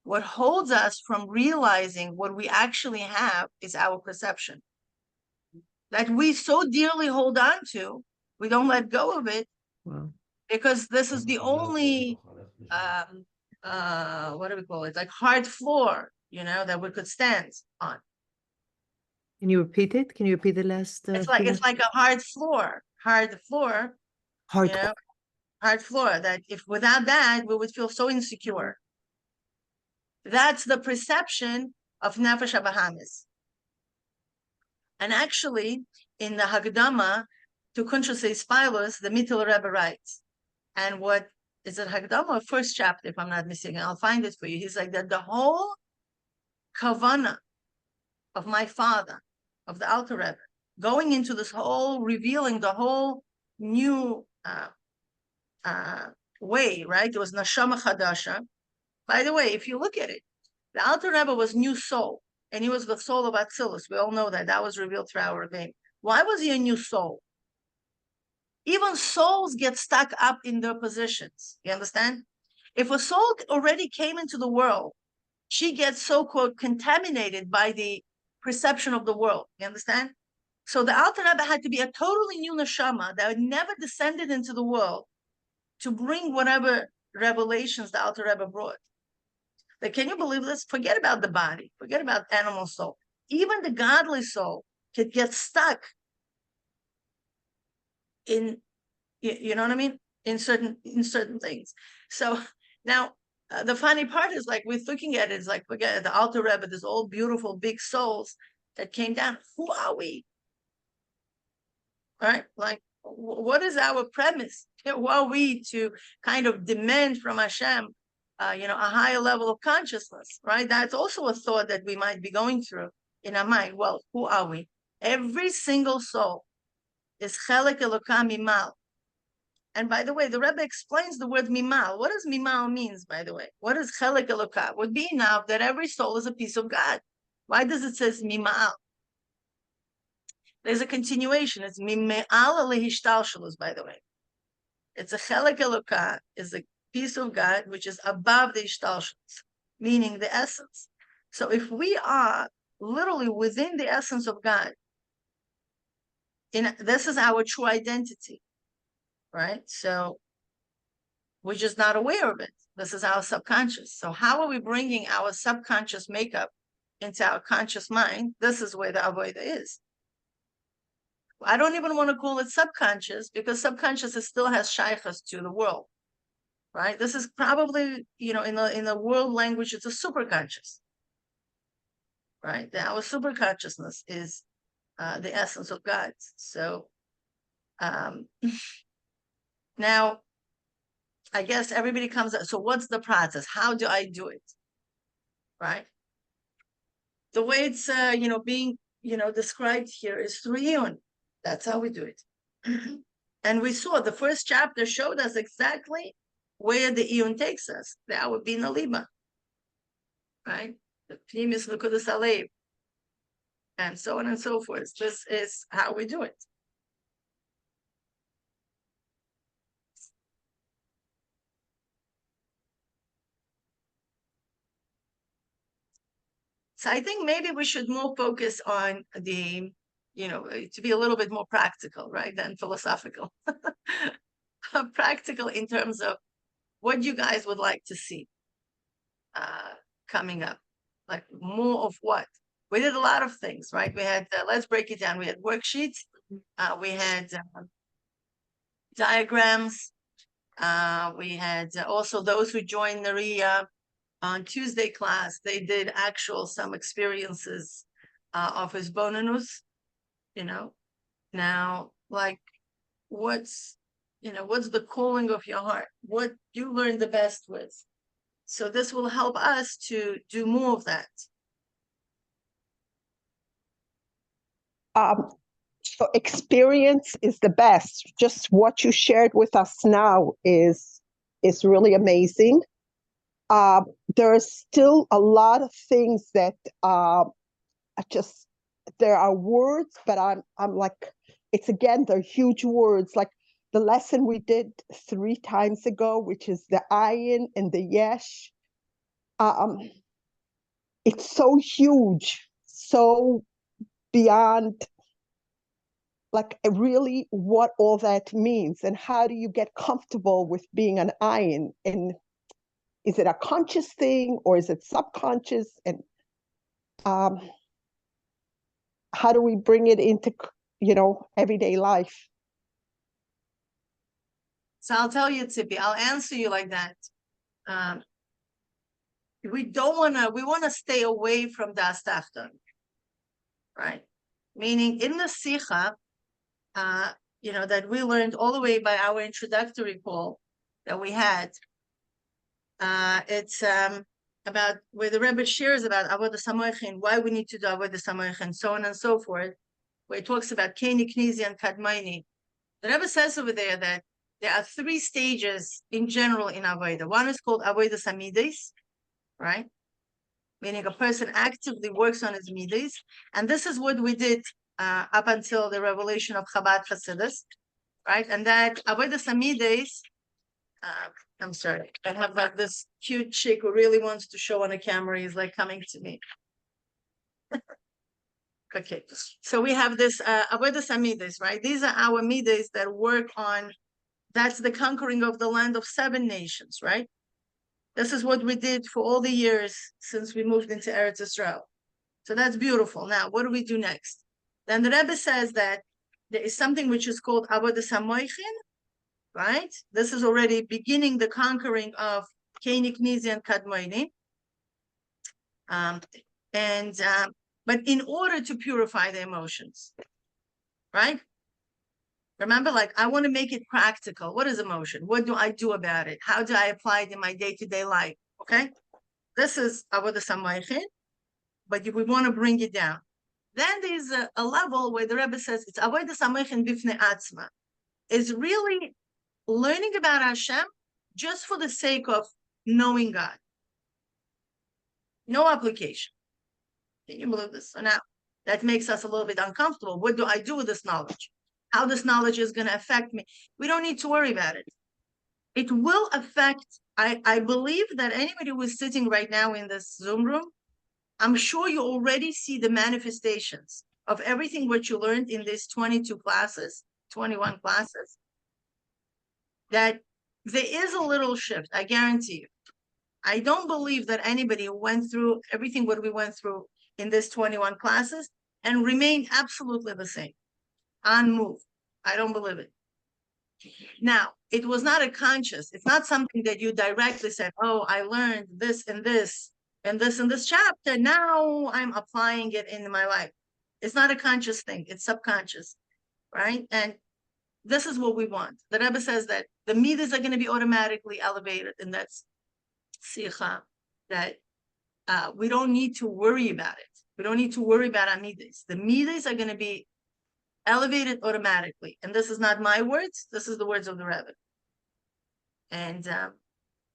What holds us from realizing what we actually have is our perception. That we so dearly hold on to, we don't let go of it. Wow. Because this is the only, what do we call it? Like hard floor, that we could stand on. Can you repeat it? Can you repeat the last? It's like a hard floor, hard floor, hard floor. That if without that, we would feel so insecure. That's the perception of Nefesh Abahamis. And actually, in the Hagdama to Kuntrasei Spilus, the Mittel Rebbe writes, and what is it, Hagdama, first chapter, if I'm not mistaken, I'll find it for you. He's like that the whole kavana of my father, of the Alter Rebbe, going into this whole, revealing the whole new way, right? It was Nashama Chadasha. By the way, if you look at it, the Alter Rebbe was new soul, and he was the soul of Atzilus. We all know that. That was revealed through our Rebbe. Why was he a new soul? Even souls get stuck up in their positions. You understand? If a soul already came into the world, she gets so-called contaminated by the perception of the world. You understand? So the Alter Rebbe had to be a totally new neshama that had never descended into the world to bring whatever revelations the Alter Rebbe brought. Like, can you believe this? Forget about the body. Forget about animal soul. Even the godly soul could get stuck in, you know what I mean? In certain things. So now the funny part is like we're looking at it, it's like, look at the Alter Rebbe, these all beautiful big souls that came down. Who are we? Right? Like, what is our premise? Who are we to kind of demand from Hashem, a higher level of consciousness, right? That's also a thought that we might be going through in our mind. Well, who are we? Every single soul is chelek elokah mimal. And by the way, the Rebbe explains the word mimal. What does mimal means, by the way? What is chelek elokah? Would be enough that every soul is a piece of God. Why does it say mimal? There's a continuation. It's mime'al lehishtalshelus, by the way. It's a chelek elokah, is a piece of God which is above the ishtalshelus, meaning the essence. So if we are literally within the essence of God, this is our true identity, right? So we're just not aware of it. This is our subconscious. So how are we bringing our subconscious makeup into our conscious mind? This is where the avodah is. I don't even want to call it subconscious, because subconscious still has shaykhs to the world, right? This is probably, in the world language, it's a superconscious, right? Our superconsciousness is the essence of God. So now, I guess everybody comes up. So what's the process? How do I do it? Right? The way it's being described here is through Iyun. That's how we do it. And we saw the first chapter showed us exactly where the Iyun takes us. That would be Naliba, right? The Primus Lukudas Alev, and so on and so forth. This is how we do it. So I think maybe we should more focus on the, to be a little bit more practical, right, than philosophical. Practical in terms of what you guys would like to see coming up, like more of what. We did a lot of things, right? We had, let's break it down. We had worksheets. We had diagrams. We had also those who joined Naria on Tuesday class. They did some experiences of his bonanus, Now, like, what's the calling of your heart? What you learn the best with. So this will help us to do more of that. So experience is the best. Just what you shared with us now is really amazing. There's still a lot of things that there are words, but I'm like, it's again, they're huge words. Like the lesson we did 3 times ago, which is the Iyun and the Yesh. It's so huge, so beyond, like really what all that means, and how do you get comfortable with being an Iyun, and is it a conscious thing or is it subconscious, and how do we bring it into everyday life? So I'll tell you, Tzipi, I'll answer you like that. We want to stay away from das Tachton, right? Meaning in the Sikha, that we learned all the way by our introductory call that we had, it's about where the Rebbe shares about Avodah Samoichin, why we need to do Avodah Samoichin, so on and so forth, where it talks about Keni, Knizi, and Kadmaini. The Rebbe says over there that there are 3 stages in general in Avodah. One is called Avodah Samidis, right? Meaning a person actively works on his midis. And this is what we did up until the revelation of Chabad Chassidus, right? And that Avodah Samidis, I'm sorry, I have like this cute chick who really wants to show on a camera. He's like coming to me. Okay, so we have this Avodah Samidis, right? These are our midis that work on, that's the conquering of the land of 7 nations, right? This is what we did for all the years since we moved into Eretz Israel. So that's beautiful. Now, what do we do next? Then the Rebbe says that there is something which is called Avodah Samoichin, right? This is already beginning the conquering of Koenig, Nizi, and Kadmoini. But in order to purify the emotions, right? Remember, like, I want to make it practical. What is emotion? What do I do about it? How do I apply it in my day-to-day life? Okay? This is Avodah Samaychin, but we want to bring it down. Then there's a level where the Rebbe says it's Avodah Samaychin bifnei atzma. It's really learning about Hashem just for the sake of knowing God. No application. Can you believe this? So now that makes us a little bit uncomfortable. What do I do with this knowledge? How this knowledge is going to affect me? We don't need to worry about it. It will affect, I believe that anybody who is sitting right now in this Zoom room, I'm sure you already see the manifestations of everything what you learned in these 22 classes, 21 classes, that there is a little shift, I guarantee you. I don't believe that anybody went through everything what we went through in these 21 classes and remained absolutely the same, unmoved. I don't believe it. Now, it was not a conscious, it's not something that you directly said, oh, I learned this and this and this and this chapter. Now I'm applying it in my life. It's not a conscious thing, it's subconscious, right? And this is what we want. The Rebbe says that the midas are going to be automatically elevated, and that's sicha, that we don't need to worry about it. We don't need to worry about our midas. The midas are going to be elevated automatically. And this is not my words. This is the words of the Rebbe. And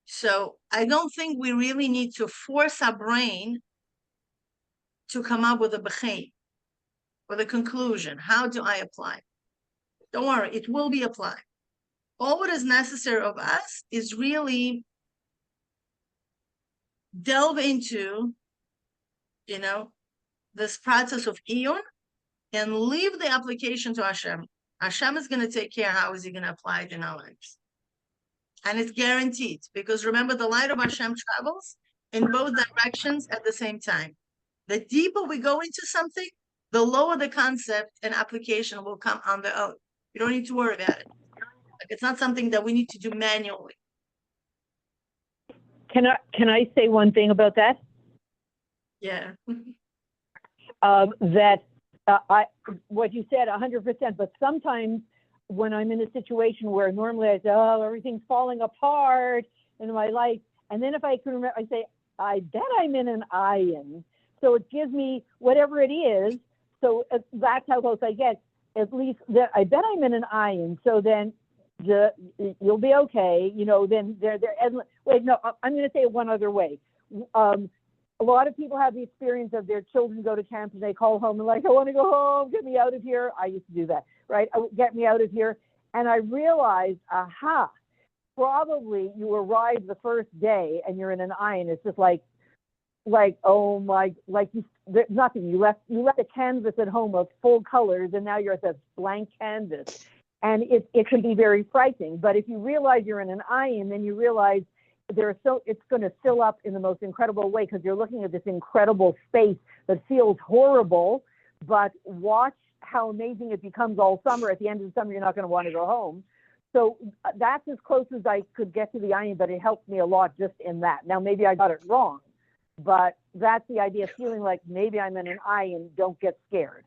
so I don't think we really need to force our brain to come up with a b'chein, with a conclusion. How do I apply? Don't worry, it will be applied. All what is necessary of us is really delve into, this process of Iyun and leave the application to Hashem. Hashem is going to take care how is he going to apply it in our lives. And it's guaranteed, because remember, the light of Hashem travels in both directions at the same time. The deeper we go into something, the lower the concept and application will come on their own. You don't need to worry about it. Like, it's not something that we need to do manually. Can I say one thing about that? Yeah. What you said 100%, but sometimes when I'm in a situation where normally I say, oh, everything's falling apart in my life, and then if I can remember, I say, I bet I'm in an Iyun. So it gives me whatever it is. So that's how close I get. At least that I bet I'm in an Iyun. So then you'll be okay. Then they're wait, no, I'm going to say it one other way. A lot of people have the experience of their children go to camp and they call home and like, I want to go home, get me out of here. I used to do that, right? Get me out of here. And I realized, probably you arrived the first day and you're in an Iyun. It's just like, oh my, there's nothing. You left a canvas at home of full colors and now you're at this blank canvas. And it can be very frightening. But if you realize you're in an Iyun, then you realize it's going to fill up in the most incredible way, because you're looking at this incredible space that feels horrible, but watch how amazing it becomes all summer. At the end of the summer, you're not going to want to go home. So that's as close as I could get to the Iyun, but it helped me a lot just in that. Now, maybe I got it wrong, but that's the idea, feeling like maybe I'm in an Iyun, don't get scared.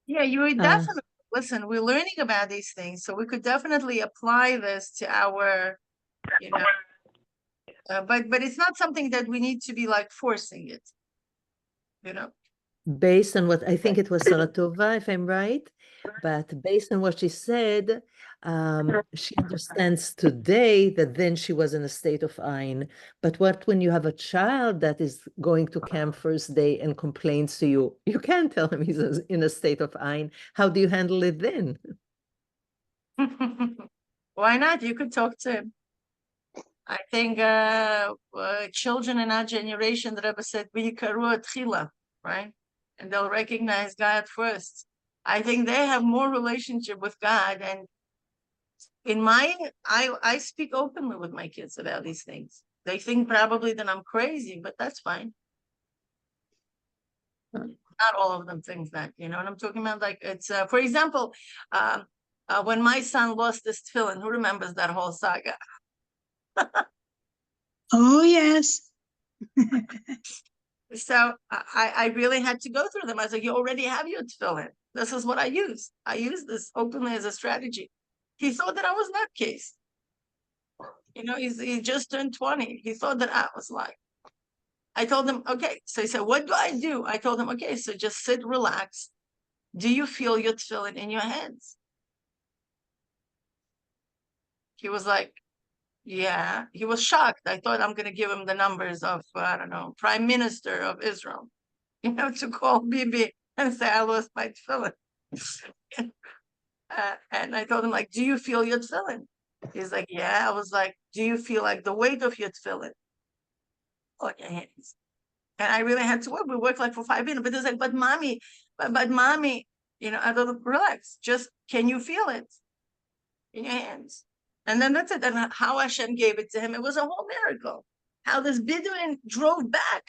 Yeah, you would definitely, listen, we're learning about these things, so we could definitely apply this to our, but it's not something that we need to be like forcing it, Based on what I think it was Saratova, if I'm right, but based on what she said, she understands today that then she was in a state of Iyun. But when you have a child that is going to camp first day and complains to you, you can't tell him he's in a state of Iyun. How do you handle it then? Why not? You could talk to him. I think children in our generation, the Rebbe said, right? And they'll recognize God first. I think they have more relationship with God. And I speak openly with my kids about these things. They think probably that I'm crazy, but that's fine. Not all of them think that, you know what I'm talking about? Like, it's, for example, when my son lost his tefillin, who remembers that whole saga? Oh, yes. So I really had to go through them. I was like, you already have your tefillin. This is what I use. I use this openly as a strategy. He thought that I was nutcase. You know, he just turned 20. He thought that I was like, I told him, okay. So he said, what do I do? I told him, okay, so just sit, relax. Do you feel your tefillin in your hands? He was like, yeah. He was shocked. I thought I'm going to give him the numbers of, I don't know, Prime Minister of Israel, you know, to call Bibi and say, I lost my tefillin. And I told him, like, do you feel your tefillin? He's like, yeah. I was like, do you feel like the weight of your tefillin on your hands? And I really had to work. We worked like for 5 minutes. But he's like, but mommy, you know, I told him, relax. Just, can you feel it in your hands? And then that's it. And how Hashem gave it to him, it was a whole miracle. How this Bedouin drove back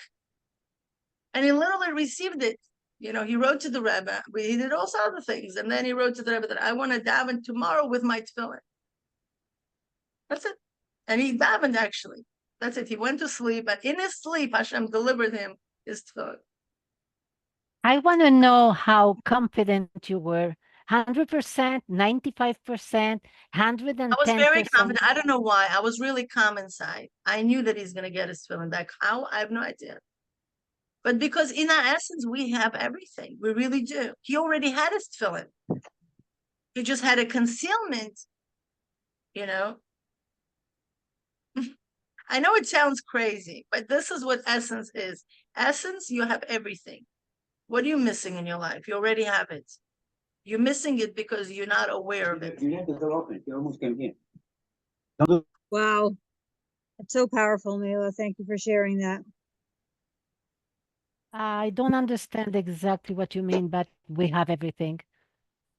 and he literally received it. You know, he wrote to the Rebbe. He did also other things. And then he wrote to the Rebbe that I want to daven tomorrow with my tefillin. That's it. And he davened actually. That's it. He went to sleep. And in his sleep, Hashem delivered him his tefillin. I want to know how confident you were. 100%, 95%, 110%. I was very confident. I don't know why. I was really calm inside. I knew that he's going to get his tefillin back. How? I have no idea. But because in our essence, we have everything. We really do. He already had his tefillin. He just had a concealment, you know. I know it sounds crazy, but this is what essence is. Essence, you have everything. What are you missing in your life? You already have it. You're missing it because you're not aware of it. Wow. That's so powerful, Mila. Thank you for sharing that. I don't understand exactly what you mean, but we have everything.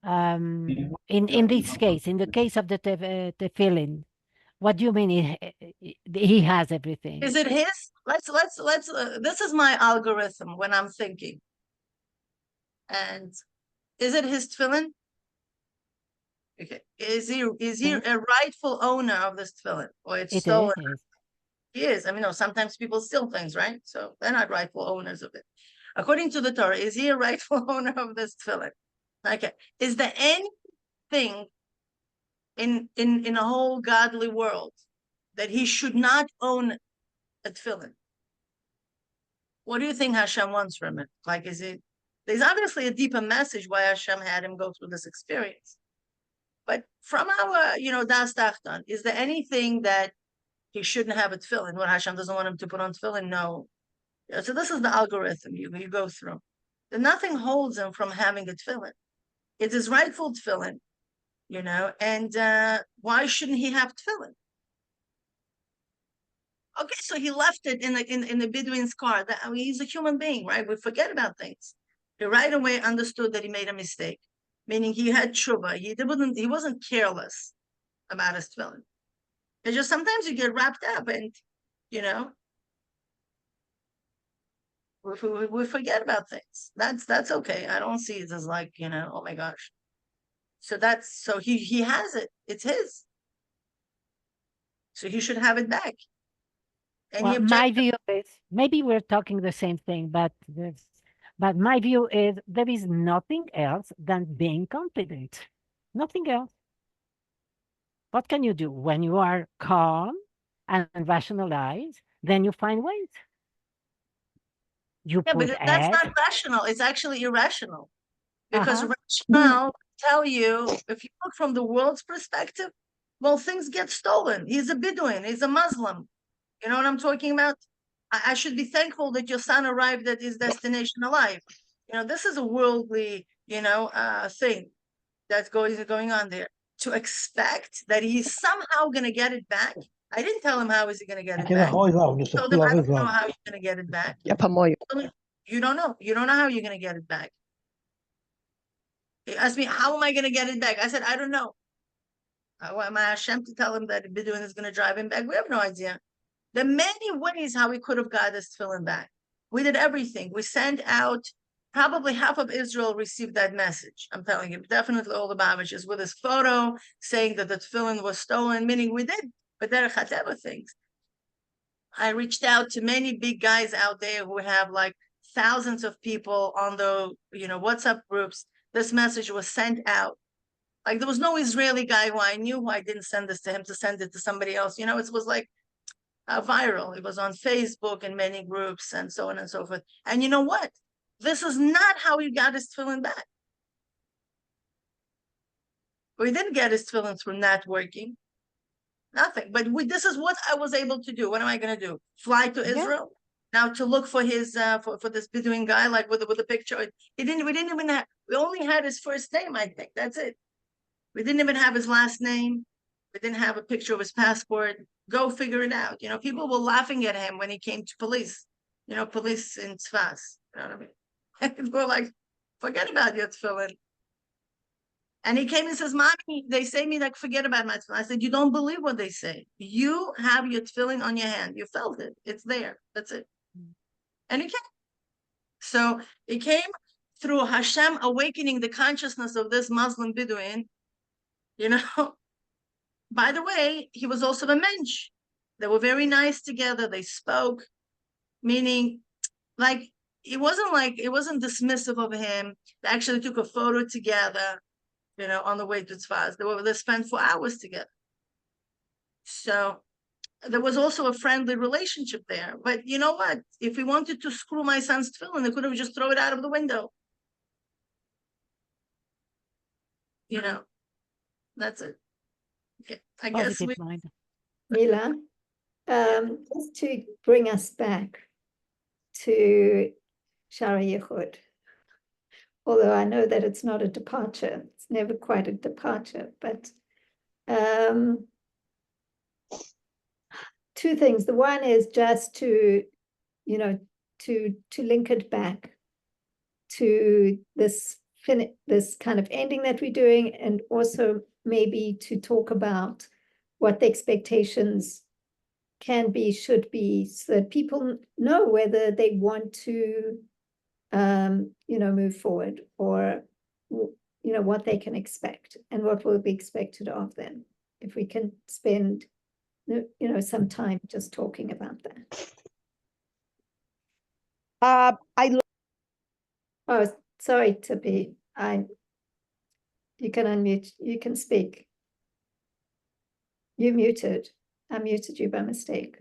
In this case, in the case of the tefillin, what do you mean he has everything? Is it his? Let's this is my algorithm when I'm thinking. And is it his tefillin? Okay. Is he a rightful owner of this tefillin? Or it's stolen? He is. I mean, no, sometimes people steal things, right? So they're not rightful owners of it. According to the Torah, is he a rightful owner of this tefillin? Okay. Is there anything in a whole godly world that he should not own a tefillin? What do you think Hashem wants from it? Like, is it? There's obviously a deeper message why Hashem had him go through this experience. But from our, you know, Das Tachton, is there anything that he shouldn't have a tefillin? What Hashem doesn't want him to put on tefillin? No. So this is the algorithm you go through. Then nothing holds him from having a tefillin. It is rightful tefillin, you know, and why shouldn't he have tefillin? Okay, so he left it in the Bedouin's car. I mean, he's a human being, right? We forget about things. He right away understood that he made a mistake, meaning he had tshuva. He wasn't careless about his tefillin. It's just sometimes you get wrapped up and, you know, we forget about things. That's okay. I don't see it as like, you know, oh my gosh. So he has it. It's his. So he should have it back. And well, my view is, maybe we're talking the same thing, but my view is there is nothing else than being confident. Nothing else. What can you do when you are calm and rationalize? Then you find ways. You put but that's not rational. It's actually irrational. Because rational tell you, if you look from the world's perspective, well, things get stolen. He's a Bedouin. He's a Muslim. You know what I'm talking about? I should be thankful that your son arrived at his destination alive. You know, this is a worldly, you know, thing that's going on there. To expect that he's somehow going to get it back. I didn't tell him how is he going to get it back. I told him I don't know how he's going to get it back. You don't know. You don't know how you're going to get it back. He asked me, how am I going to get it back? I said, I don't know. Am I Hashem to tell him that Bedouin is going to drive him back? We have no idea. There are many ways how we could have got this tefillin back. We did everything. We sent out, probably half of Israel received that message. I'm telling you, definitely all the Bavishes with his photo saying that the tefillin was stolen, meaning we did. but there are Chateva things. I reached out to many big guys out there who have like thousands of people on the, WhatsApp groups. This message was sent out. Like there was no Israeli guy who I knew who I didn't send this to him to send it to somebody else. It was like viral. It was on Facebook and many groups and so on and so forth. And you know what? This is not how he got his tefillin back. We didn't get his tefillin through networking. Nothing. But this is what I was able to do. What am I going to do? Fly to Israel now to look for his for this Bedouin guy, like with the picture. We didn't even have. We only had his first name. I think that's it. We didn't even have his last name. We didn't have a picture of his passport. Go figure it out. People were laughing at him when he came to police. Police in Tzfas. You know what I mean? And we're like, forget about your tefillin. And he came and says, Mommy, they say me like, forget about my tefillin. I said, you don't believe what they say. You have your tefillin on your hand. You felt it. It's there. That's it. And he came. So it came through Hashem awakening the consciousness of this Muslim Bedouin. By the way, he was also a mensch. They were very nice together. They spoke, meaning like, it wasn't dismissive of him. They actually took a photo together. On the way to Tzfaz. They spent 4 hours together. So there was also a friendly relationship there. But you know what? If we wanted to screw my son's tefillin, they could have just thrown it out of the window. That's it. Okay. I guess Positive mind. Mila, just to bring us back to Shaar Hayichud. Although I know that it's not a departure, it's never quite a departure, but two things. The one is just to link it back to this kind of ending that we're doing, and also maybe to talk about what the expectations can be, should be, so that people know whether they want to move forward, or what they can expect and what will be expected of them. If we can spend some time just talking about that. Oh, sorry, Tippy. You can unmute. You can speak. You muted. I muted you by mistake.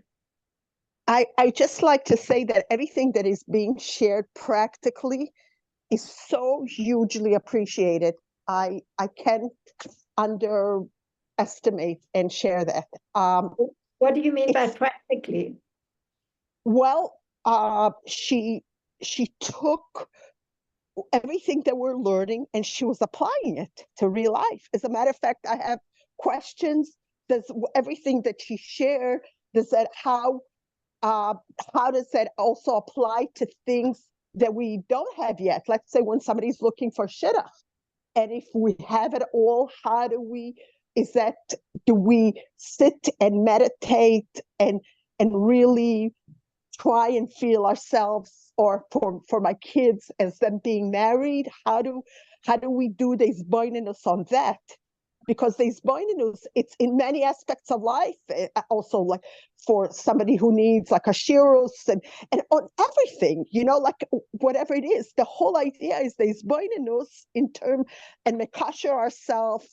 I just like to say that everything that is being shared practically is so hugely appreciated. I can't underestimate and share that. What do you mean by practically? Well, she took everything that we're learning and she was applying it to real life. As a matter of fact, I have questions. Does everything that she shared, how does that also apply to things that we don't have yet? Let's say when somebody's looking for shidduch, and if we have it all, do we sit and meditate and really try and feel ourselves, or for my kids as them being married, how do we do this boinenus on that? Because these boinenus, it's in many aspects of life, also like for somebody who needs like a shirus and on everything, like whatever it is. The whole idea is these boinenus in term and mekasher ourselves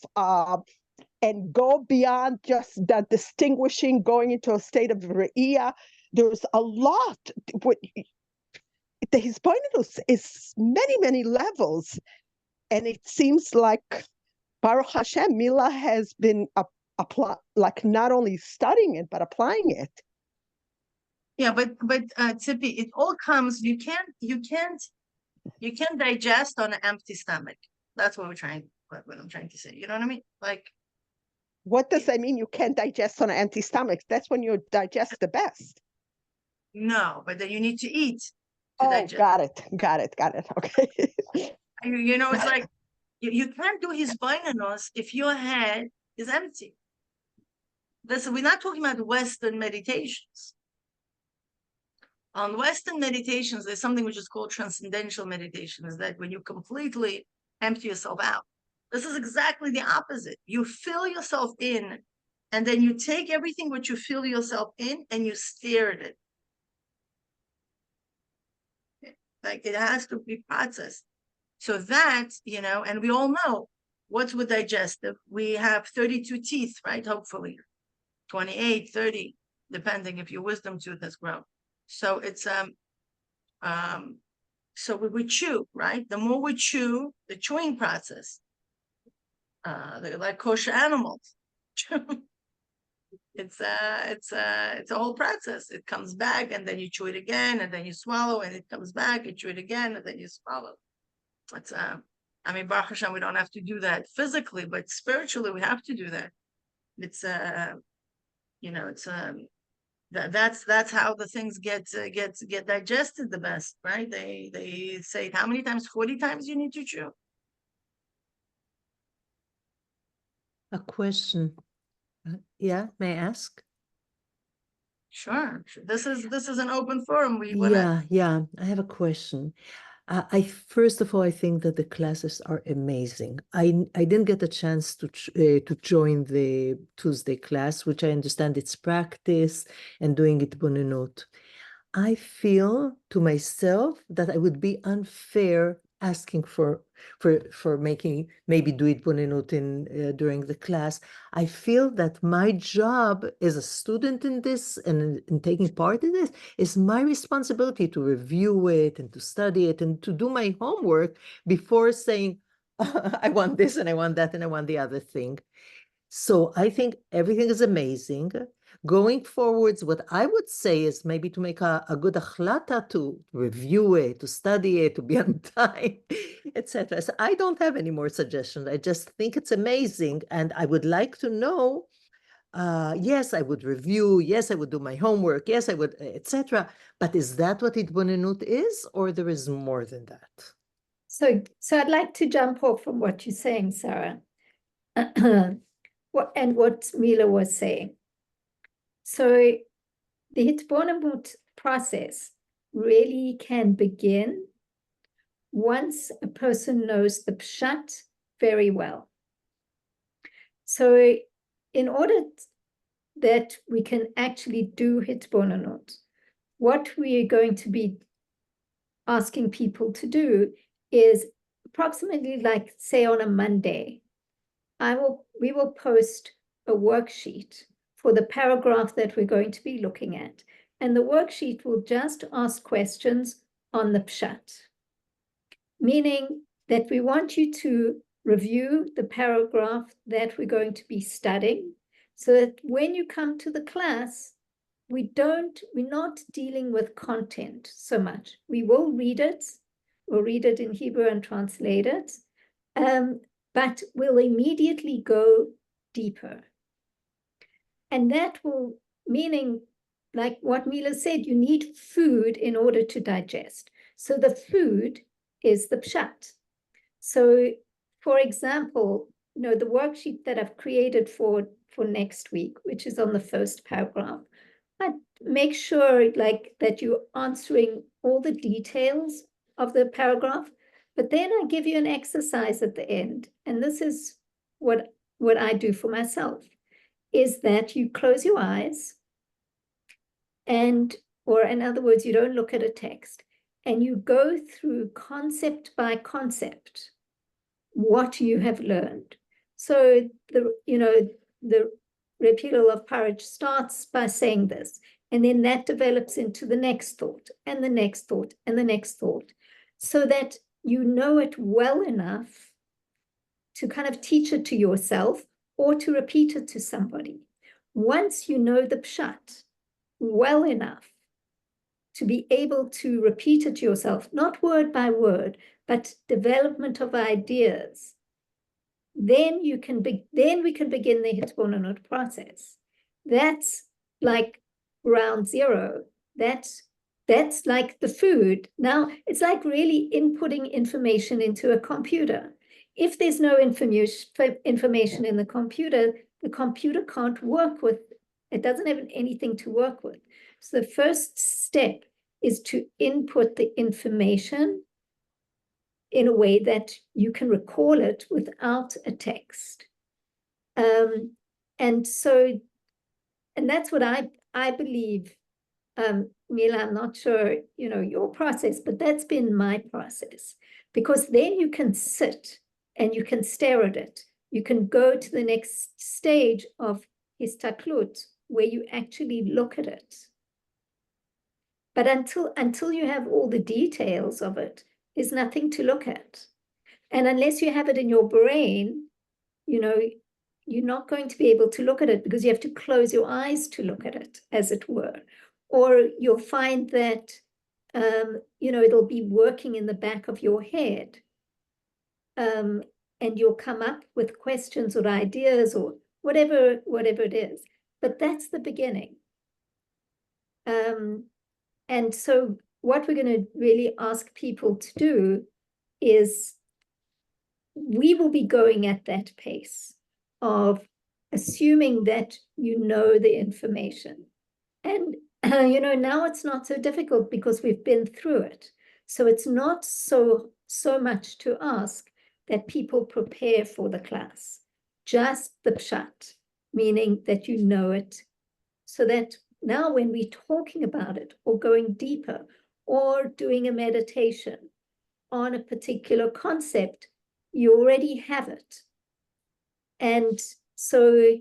and go beyond just that distinguishing, going into a state of re'iyah. There's a lot. The hisboinenus is many, many levels, and it sees like Baruch Hashem, Mila has been not only studying it but applying it. Yeah, but Tzipi, it all comes. You can't digest on an empty stomach. That's what I'm trying to say. You know what I mean? Like, what does that mean? You can't digest on an empty stomach. That's when you digest the best. No, but then you need to eat. Digest. Got it. Okay. It's like you can't do his boinenus if your head is empty. We're not talking about Western meditations. On Western meditations, there's something which is called transcendental meditation, is that when you completely empty yourself out. This is exactly the opposite. You fill yourself in and then you take everything what you feel yourself in and you stare at it. Like it has to be processed. So that, and we all know what's with digestive. We have 32 teeth, right? Hopefully 28, 30, depending if your wisdom tooth has grown. So it's, so we chew, right? The more we chew, the chewing process, they're like kosher animals. It's a whole process. It comes back and then you chew it again and then you swallow and it comes back, you chew it again and then you swallow. It's I mean, Baruch Hashem, we don't have to do that physically, but spiritually we have to do that. It's it's that's how the things get digested the best, right? They say how many times? 40 times you need to chew. A question. Yeah, may I ask? Sure. This is an open forum. Yeah, I have a question. I first of all, I think that the classes are amazing. I didn't get a chance to join the Tuesday class, which I understand it's practice and doing it bonenut. I feel to myself that I would be unfair asking for making maybe do it bonenut during the class. I feel that my job as a student in this and in taking part in this is my responsibility to review it and to study it and to do my homework before saying, I want this and I want that and I want the other thing. So I think everything is amazing. Going forwards, what I would say is maybe to make a good achlata, to review it, to study it, to be on time, etc. So I don't have any more suggestions. I just think it's amazing. And I would like to know, yes, I would review, yes, I would do my homework, yes, I would, etc. But is that what Hitbonenut is, or there is more than that? So I'd like to jump off from what you're saying, Sarah, what Mila was saying. So the Hitbonenut process really can begin once a person knows the pshat very well. So in order that we can actually do Hitbonenut, what we are going to be asking people to do is approximately, like, say on a Monday, we will post a worksheet for the paragraph that we're going to be looking at. And the worksheet will just ask questions on the pshat, meaning that we want you to review the paragraph that we're going to be studying, so that when you come to the class, we're not dealing with content so much. We will read it. We'll read it in Hebrew and translate it, but we'll immediately go deeper. And that will, meaning, like what Mila said, you need food in order to digest. So the food is the pshat. So, for example, the worksheet that I've created for next week, which is on the first paragraph, I make sure that you're answering all the details of the paragraph, but then I give you an exercise at the end. And this is what I do for myself, is that you close your eyes or in other words, you don't look at a text, and you go through concept by concept what you have learned. So the Rebi Hilel of Parage starts by saying this, and then that develops into the next thought and the next thought and the next thought, so that you know it well enough to kind of teach it to yourself or to repeat it to somebody. Once you know the pshat well enough to be able to repeat it to yourself, not word by word, but development of ideas, then we can begin the Hitbonenut process. That's like round zero. That's like the food. Now, it's like really inputting information into a computer. If there's no information in the computer can't work with, it doesn't have anything to work with. So the first step is to input the information in a way that you can recall it without a text. And And so, and that's what I believe, Mila, I'm not sure, your process, but that's been my process, because then you can sit and you can stare at it. You can go to the next stage of histaklut, where you actually look at it. But until you have all the details of it, there's nothing to look at. And unless you have it in your brain, you're not going to be able to look at it, because you have to close your eyes to look at it, as it were. Or you'll find that, it'll be working in the back of your head. And you'll come up with questions or ideas or whatever it is. But that's the beginning. And so what we're going to really ask people to do is, we will be going at that pace of assuming that you know the information. And, now it's not so difficult because we've been through it. So it's not so much to ask that people prepare for the class, just the pshat, meaning that you know it, so that now when we're talking about it or going deeper or doing a meditation on a particular concept, you already have it. And so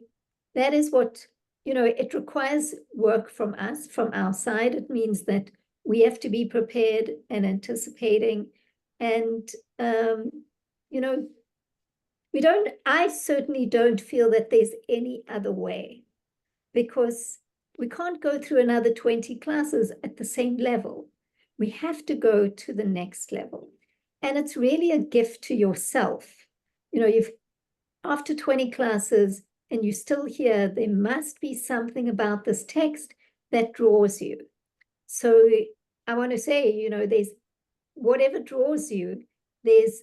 that is what, it requires work from us, from our side. It means that we have to be prepared and anticipating. And, I certainly don't feel that there's any other way, because we can't go through another 20 classes at the same level. We have to go to the next level. And it's really a gift to yourself. After 20 classes and you're still here, there must be something about this text that draws you. So I want to say, there's whatever draws you, there's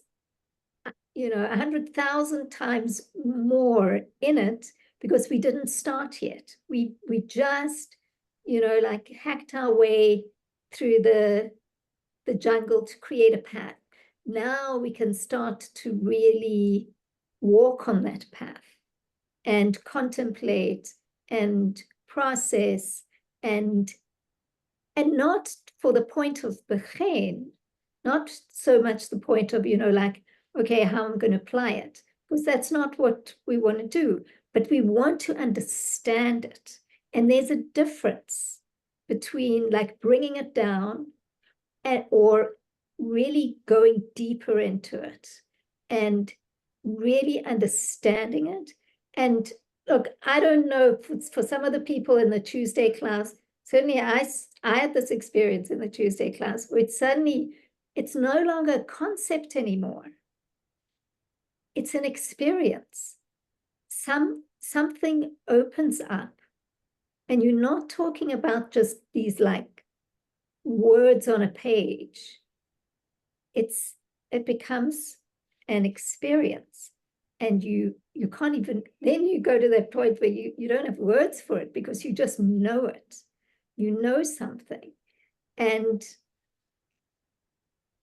100,000 times more in it, because we didn't start yet. We just, hacked our way through the jungle to create a path. Now we can start to really walk on that path and contemplate and process, and not for the point of bechen, not so much the point of, okay, how I'm going to apply it, because that's not what we want to do, but we want to understand it. And there's a difference between bringing it down or really going deeper into it and really understanding it. And look, I don't know, for some of the people in the Tuesday class, certainly I had this experience in the Tuesday class, where it's no longer a concept anymore. It's an experience. Something opens up, and you're not talking about just these words on a page. It becomes an experience, and you can't even, then you go to that point where you don't have words for it, because you just know it. You know something. And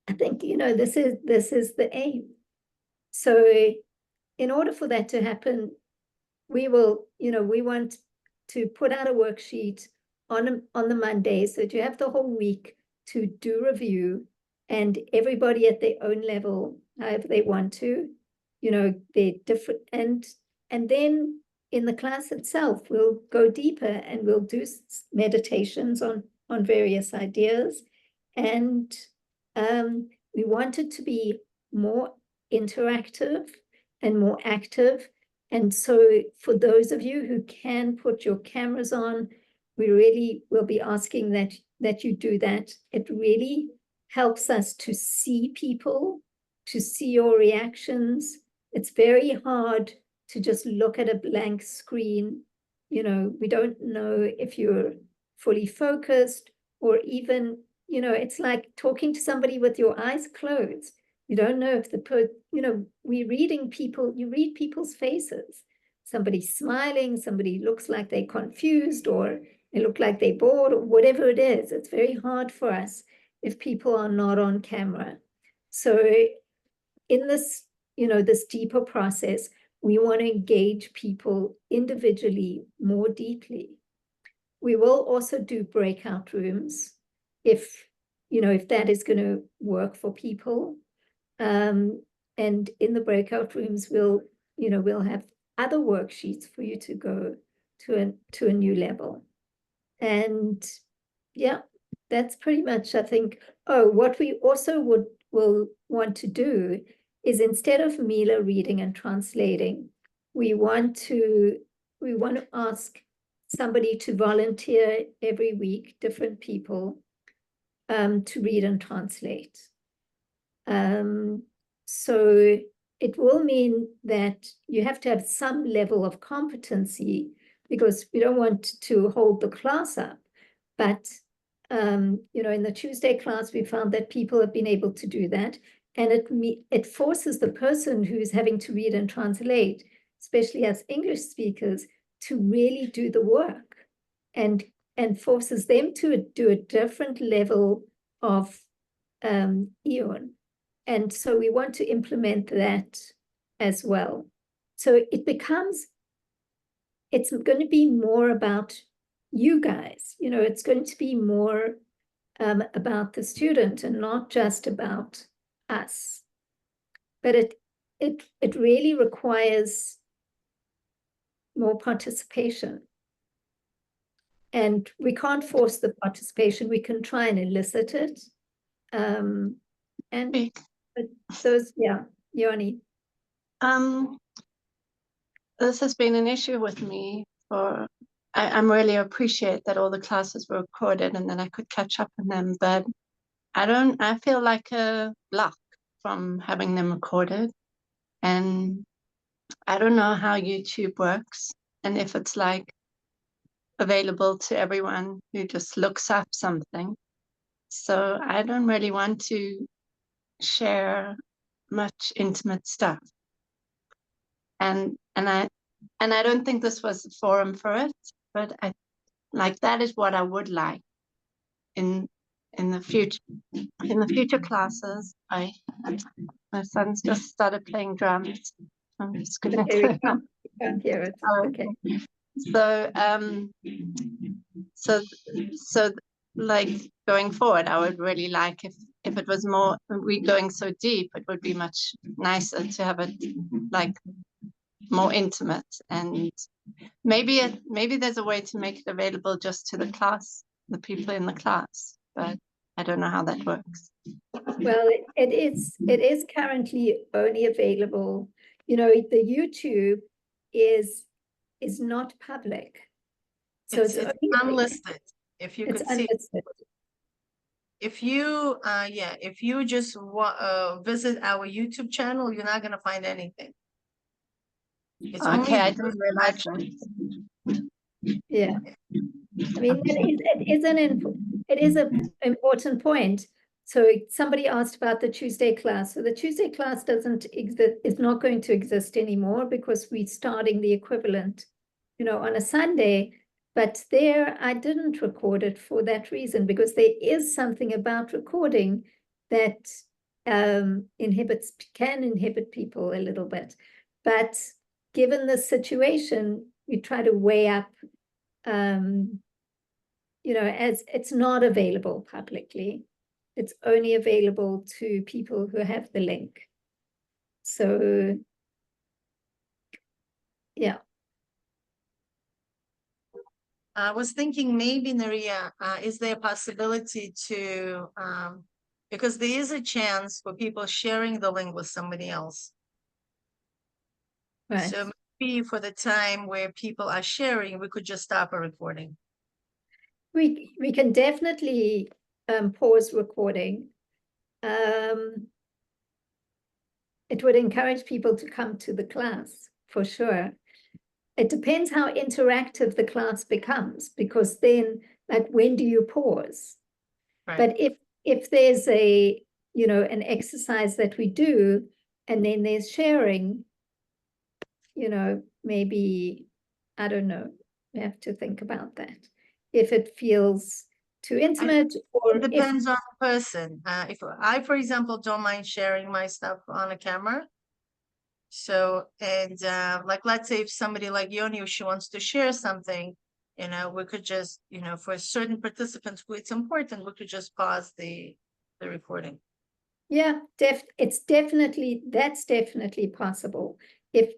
I think, this is the aim. So in order for that to happen, we want to put out a worksheet on the Monday, so that you have the whole week to do review, and everybody at their own level, however they want to, they're different. And then in the class itself, we'll go deeper and we'll do meditations on various ideas. And we want it to be more interactive and more active. And so for those of you who can put your cameras on, we really will be asking that you do that. It really helps us to see people, to see your reactions. It's very hard to just look at a blank screen. We don't know if you're fully focused, or even, it's like talking to somebody with your eyes closed. You don't know if you read people's faces. Somebody's smiling, somebody looks like they're confused, or they look like they're bored, or whatever it is. It's very hard for us if people are not on camera. So in this, this deeper process, we want to engage people individually more deeply. We will also do breakout rooms if that is going to work for people. And in the breakout rooms, we'll have other worksheets for you to go to a new level. And yeah, that's pretty much, I think. Oh, what we also will want to do is, instead of Mila reading and translating, we want to ask somebody to volunteer every week, different people, to read and translate. So it will mean that you have to have some level of competency, because we don't want to hold the class up. But in the Tuesday class, we found that people have been able to do that, and it forces the person who's having to read and translate, especially as English speakers, to really do the work, and forces them to do a different level of Iyun. And so we want to implement that as well. So it's going to be more about you guys. It's going to be more about the student and not just about us. But it really requires more participation. And we can't force the participation. We can try and elicit it. But those, yeah, Yoni. This has been an issue with me for, I'm really appreciate that all the classes were recorded and then I could catch up on them, but I feel like a block from having them recorded. And I don't know how YouTube works and if it's like available to everyone who just looks up something. So I don't really want to share much intimate stuff. And I don't think this was the forum for it, but that is what I would like in the future classes. My son's just started playing drums. I'm just gonna Okay, we can't hear it. Okay. So like going forward, I would really like if it was more, we going so deep, it would be much nicer to have it like more intimate, and maybe there's a way to make it available just to the class, the people in the class, but I don't know how that works. Well, it is currently only available. The YouTube is not public, so it's unlisted. If you could see, if you just visit our YouTube channel, you're not gonna find anything. It's okay, I didn't realize that. Yeah, I mean, it is an important point. So somebody asked about the Tuesday class. So the Tuesday class is not going to exist anymore, because we're starting the equivalent, on a Sunday. But there, I didn't record it for that reason, because there is something about recording that can inhibit people a little bit. But given the situation, we try to weigh up, as it's not available publicly. It's only available to people who have the link. So, yeah. I was thinking maybe, Naria, is there a possibility to, because there is a chance for people sharing the link with somebody else. Right. So maybe for the time where people are sharing, we could just stop a recording. We can definitely pause recording. It would encourage people to come to the class, for sure. It depends how interactive the class becomes, because then, like, when do you pause? Right. But if there's an exercise that we do, and then there's sharing, maybe, I don't know, we have to think about that. If it feels too intimate, or it depends on the person. If I, for example, don't mind sharing my stuff on a camera, So, and like, let's say if somebody like Yoni, if she wants to share something, we could just, for certain participants who it's important, we could just pause the recording. Yeah, that's definitely possible. If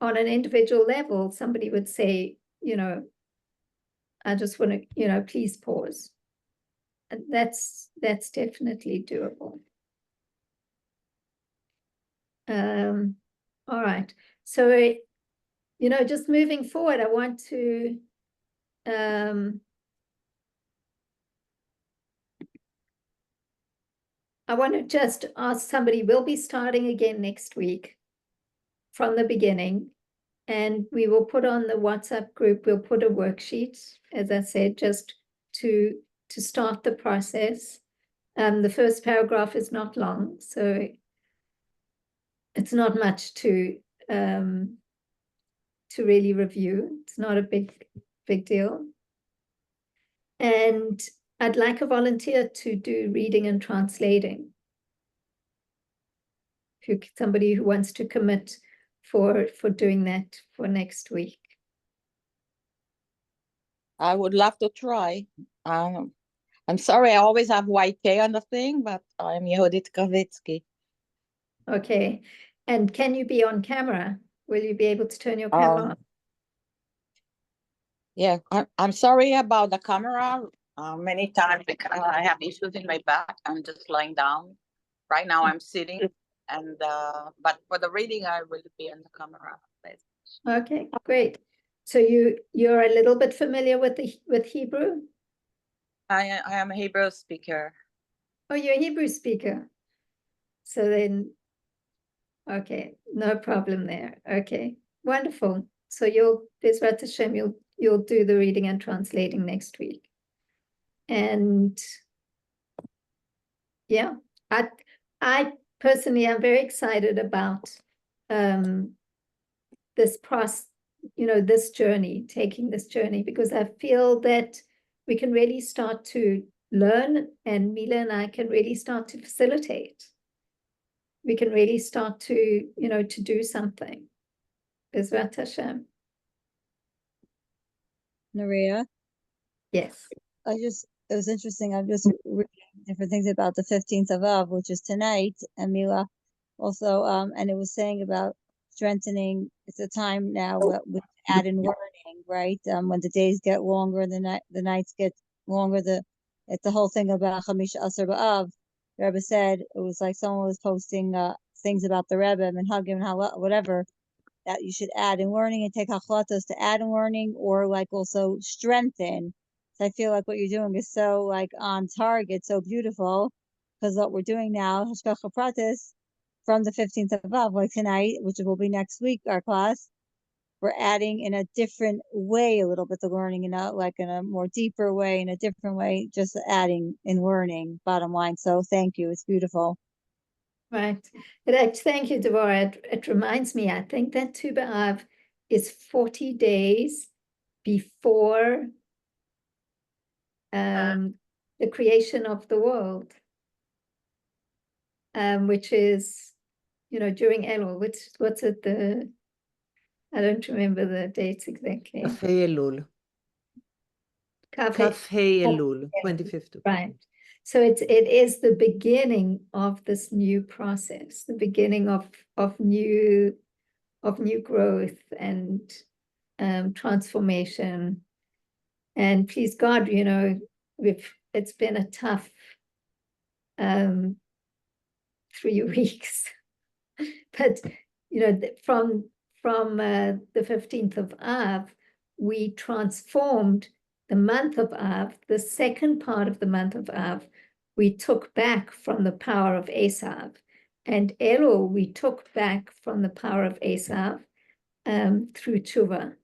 on an individual level, somebody would say, I just want to, please pause. And that's definitely doable. All right. So, just moving forward, I want to just ask somebody, we'll be starting again next week from the beginning, and we will put on the WhatsApp group, we'll put a worksheet, as I said, just to start the process. The first paragraph is not long, so it's not much to really review. It's not a big deal. And I'd like a volunteer to do reading and translating. Somebody who wants to commit for doing that for next week. I would love to try. I'm sorry, I always have white K on the thing, but I'm Yehudit Kavitsky. Okay. And can you be on camera? Will you be able to turn your camera on? Yeah, I'm sorry about the camera. Many times because I have issues in my back. I'm just lying down. Right now I'm sitting, and but for the reading I will be on the camera. Okay, great. So you're a little bit familiar with Hebrew? I am a Hebrew speaker. Oh, you're a Hebrew speaker. So then, okay, no problem there. Okay, wonderful. So Bezrat Hashem, you'll do the reading and translating next week. And yeah, I personally am very excited about this process, this journey, taking this journey, because I feel that we can really start to learn, and Mila and I can really start to facilitate. We can really start to, to do something. Bezrat Hashem. Naria? Yes. It was interesting. I'm just reading different things about the 15th of Av, which is tonight, and Mila also, and it was saying about strengthening. It's a time now with add in learning, right? When the days get longer, the nights get longer. It's the whole thing about Chamisha Asar B'Av. The Rebbe said it was like someone was posting things about the Rebbe and Hagim and how whatever that you should add in learning and take hachlotos to add in learning, or like also strengthen. So I feel like what you're doing is so like on target, so beautiful, because what we're doing now, Hashgacha Pratis, from the 15th of Av, like tonight, which will be next week, our class, we're adding in a different way a little bit the learning, in a more deeper way, in a different way, just adding in learning, bottom line. So thank you. It's beautiful. Right. Thank you, Devorah. It reminds me, I think that Tu B'Av is 40 days before the creation of the world, which is, during Elul, what's it, I don't remember the dates exactly. Kaf Hei Elul. Kaf Hei Elul, 25th. Right. So it is the beginning of this new process, the beginning of new growth and transformation. And please God, it's been a tough 3 weeks, but from the 15th of Av, we transformed the month of Av. The second part of the month of Av, we took back from the power of Esav, and Elul we took back from the power of Esav through Tshuva.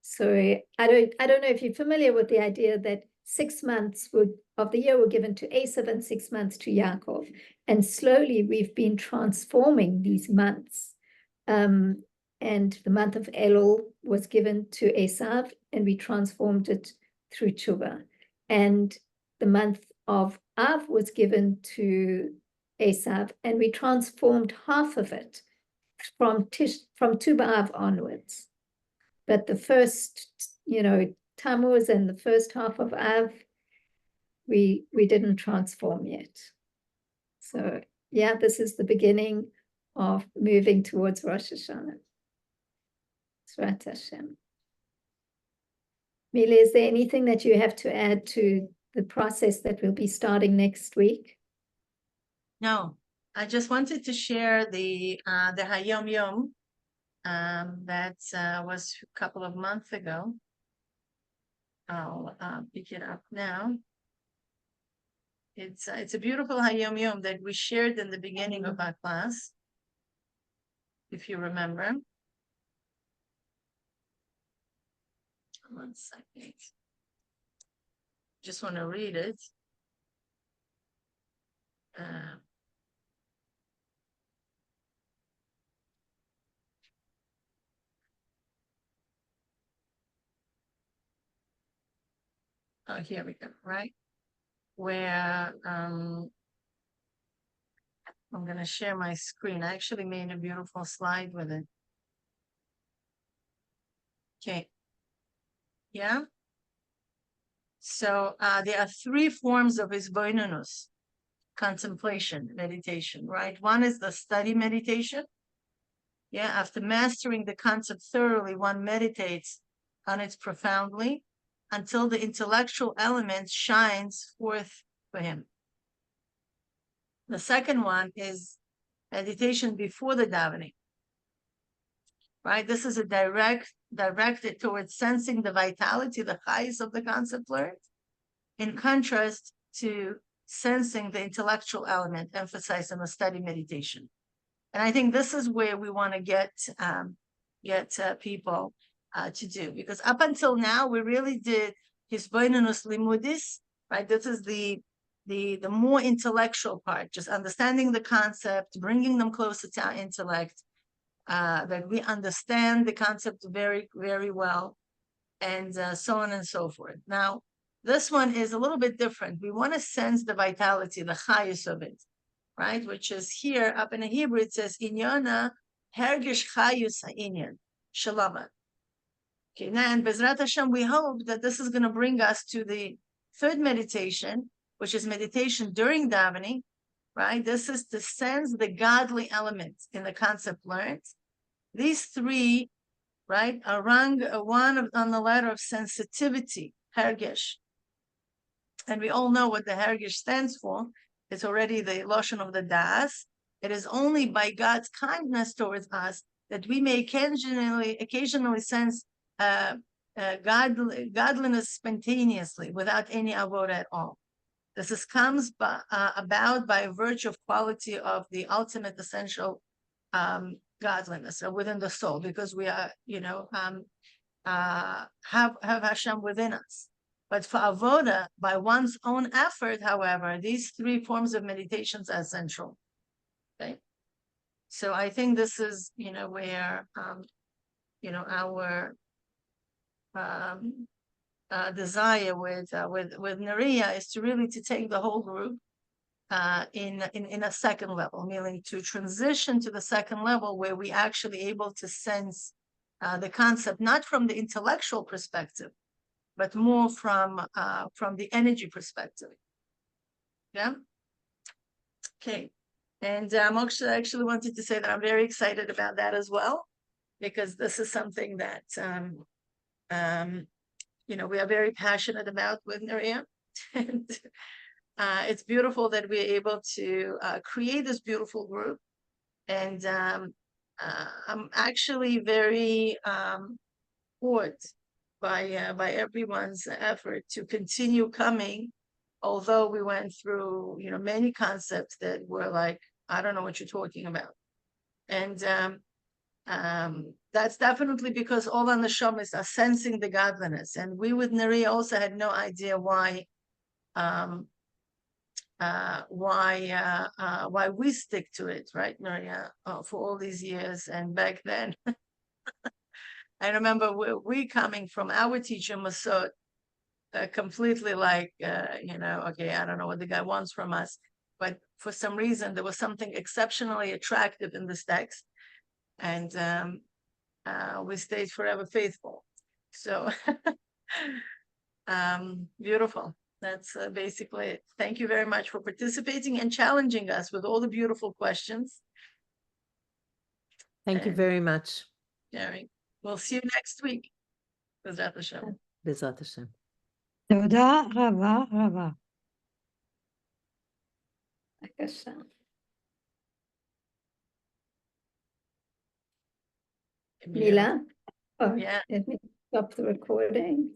So I don't know if you're familiar with the idea that 6 months of the year were given to Esav and 6 months to Yaakov, and slowly we've been transforming these months. And the month of Elul was given to Esav, and we transformed it through Tshuva. And the month of Av was given to Esav, and we transformed half of it from Tu B'Av onwards. But the first, Tammuz and the first half of Av, we didn't transform yet. So yeah, this is the beginning of moving towards Rosh Hashanah. S'rat Hashem. Mila, is there anything that you have to add to the process that we'll be starting next week? No, I just wanted to share the Hayom Yom that was a couple of months ago. I'll pick it up now. It's a beautiful Hayom Yom that we shared in the beginning of our class, if you remember. One second. Just want to read it. Oh, here we go, right? Where I'm going to share my screen. I actually made a beautiful slide with it. Okay. Yeah. So there are three forms of hisbonenus, contemplation, meditation, right? One is the study meditation. Yeah, after mastering the concept thoroughly, one meditates on it profoundly until the intellectual element shines forth for him. The second one is meditation before the davening, right? This is a directed towards sensing the vitality, the highs of the concept learned, in contrast to sensing the intellectual element emphasized in the study meditation. And I think this is where we want to get people to do, because up until now we really did hisbonenus limudis, right? This is the more intellectual part, just understanding the concept, bringing them closer to our intellect, that we understand the concept very, very well, and so on and so forth. Now, this one is a little bit different. We want to sense the vitality, the chayus of it, right? Which is here, up in the Hebrew, it says, Inyana hergish chayus ha'inyan, shalama. Okay, now, and Bezrat Hashem, we hope that this is going to bring us to the third meditation, which is meditation during davening, right? This is to sense the godly element in the concept learned. These three, right, are rung on the ladder of sensitivity, hergish. And we all know what the hergish stands for. It's already the lotion of the das. It is only by God's kindness towards us that we may occasionally sense godliness spontaneously, without any avoda at all. This comes about by virtue of quality of the ultimate essential godliness within the soul, because we are, have Hashem within us. But for avoda, by one's own effort, however, these three forms of meditations are essential. Okay, so I think this is, where, our desire with Neria is to really to take the whole group in a second level, meaning to transition to the second level where we actually able to sense the concept, not from the intellectual perspective, but more from the energy perspective. Yeah. Okay. And I actually wanted to say that I'm very excited about that as well, because this is something that we are very passionate about with Neria. And it's beautiful that we're able to create this beautiful group. And I'm actually very bored by everyone's effort to continue coming, although we went through many concepts that were like, I don't know what you're talking about. And that's definitely because all the neshamas are sensing the godliness, and we with Neria also had no idea why we stick to it, right, Neria, for all these years. And back then, I remember we coming from our teacher Masud, completely like, okay, I don't know what the guy wants from us, but for some reason there was something exceptionally attractive in this text. and we stayed forever faithful. So beautiful. That's basically it. Thank you very much for participating and challenging us with all the beautiful questions. Thank you And very much. sharing. We'll see you next week. B'ezrat Hashem. B'ezrat Hashem. תודה רבה רבה. בבקשה. Mila? Oh, Yeah. let me stop the recording.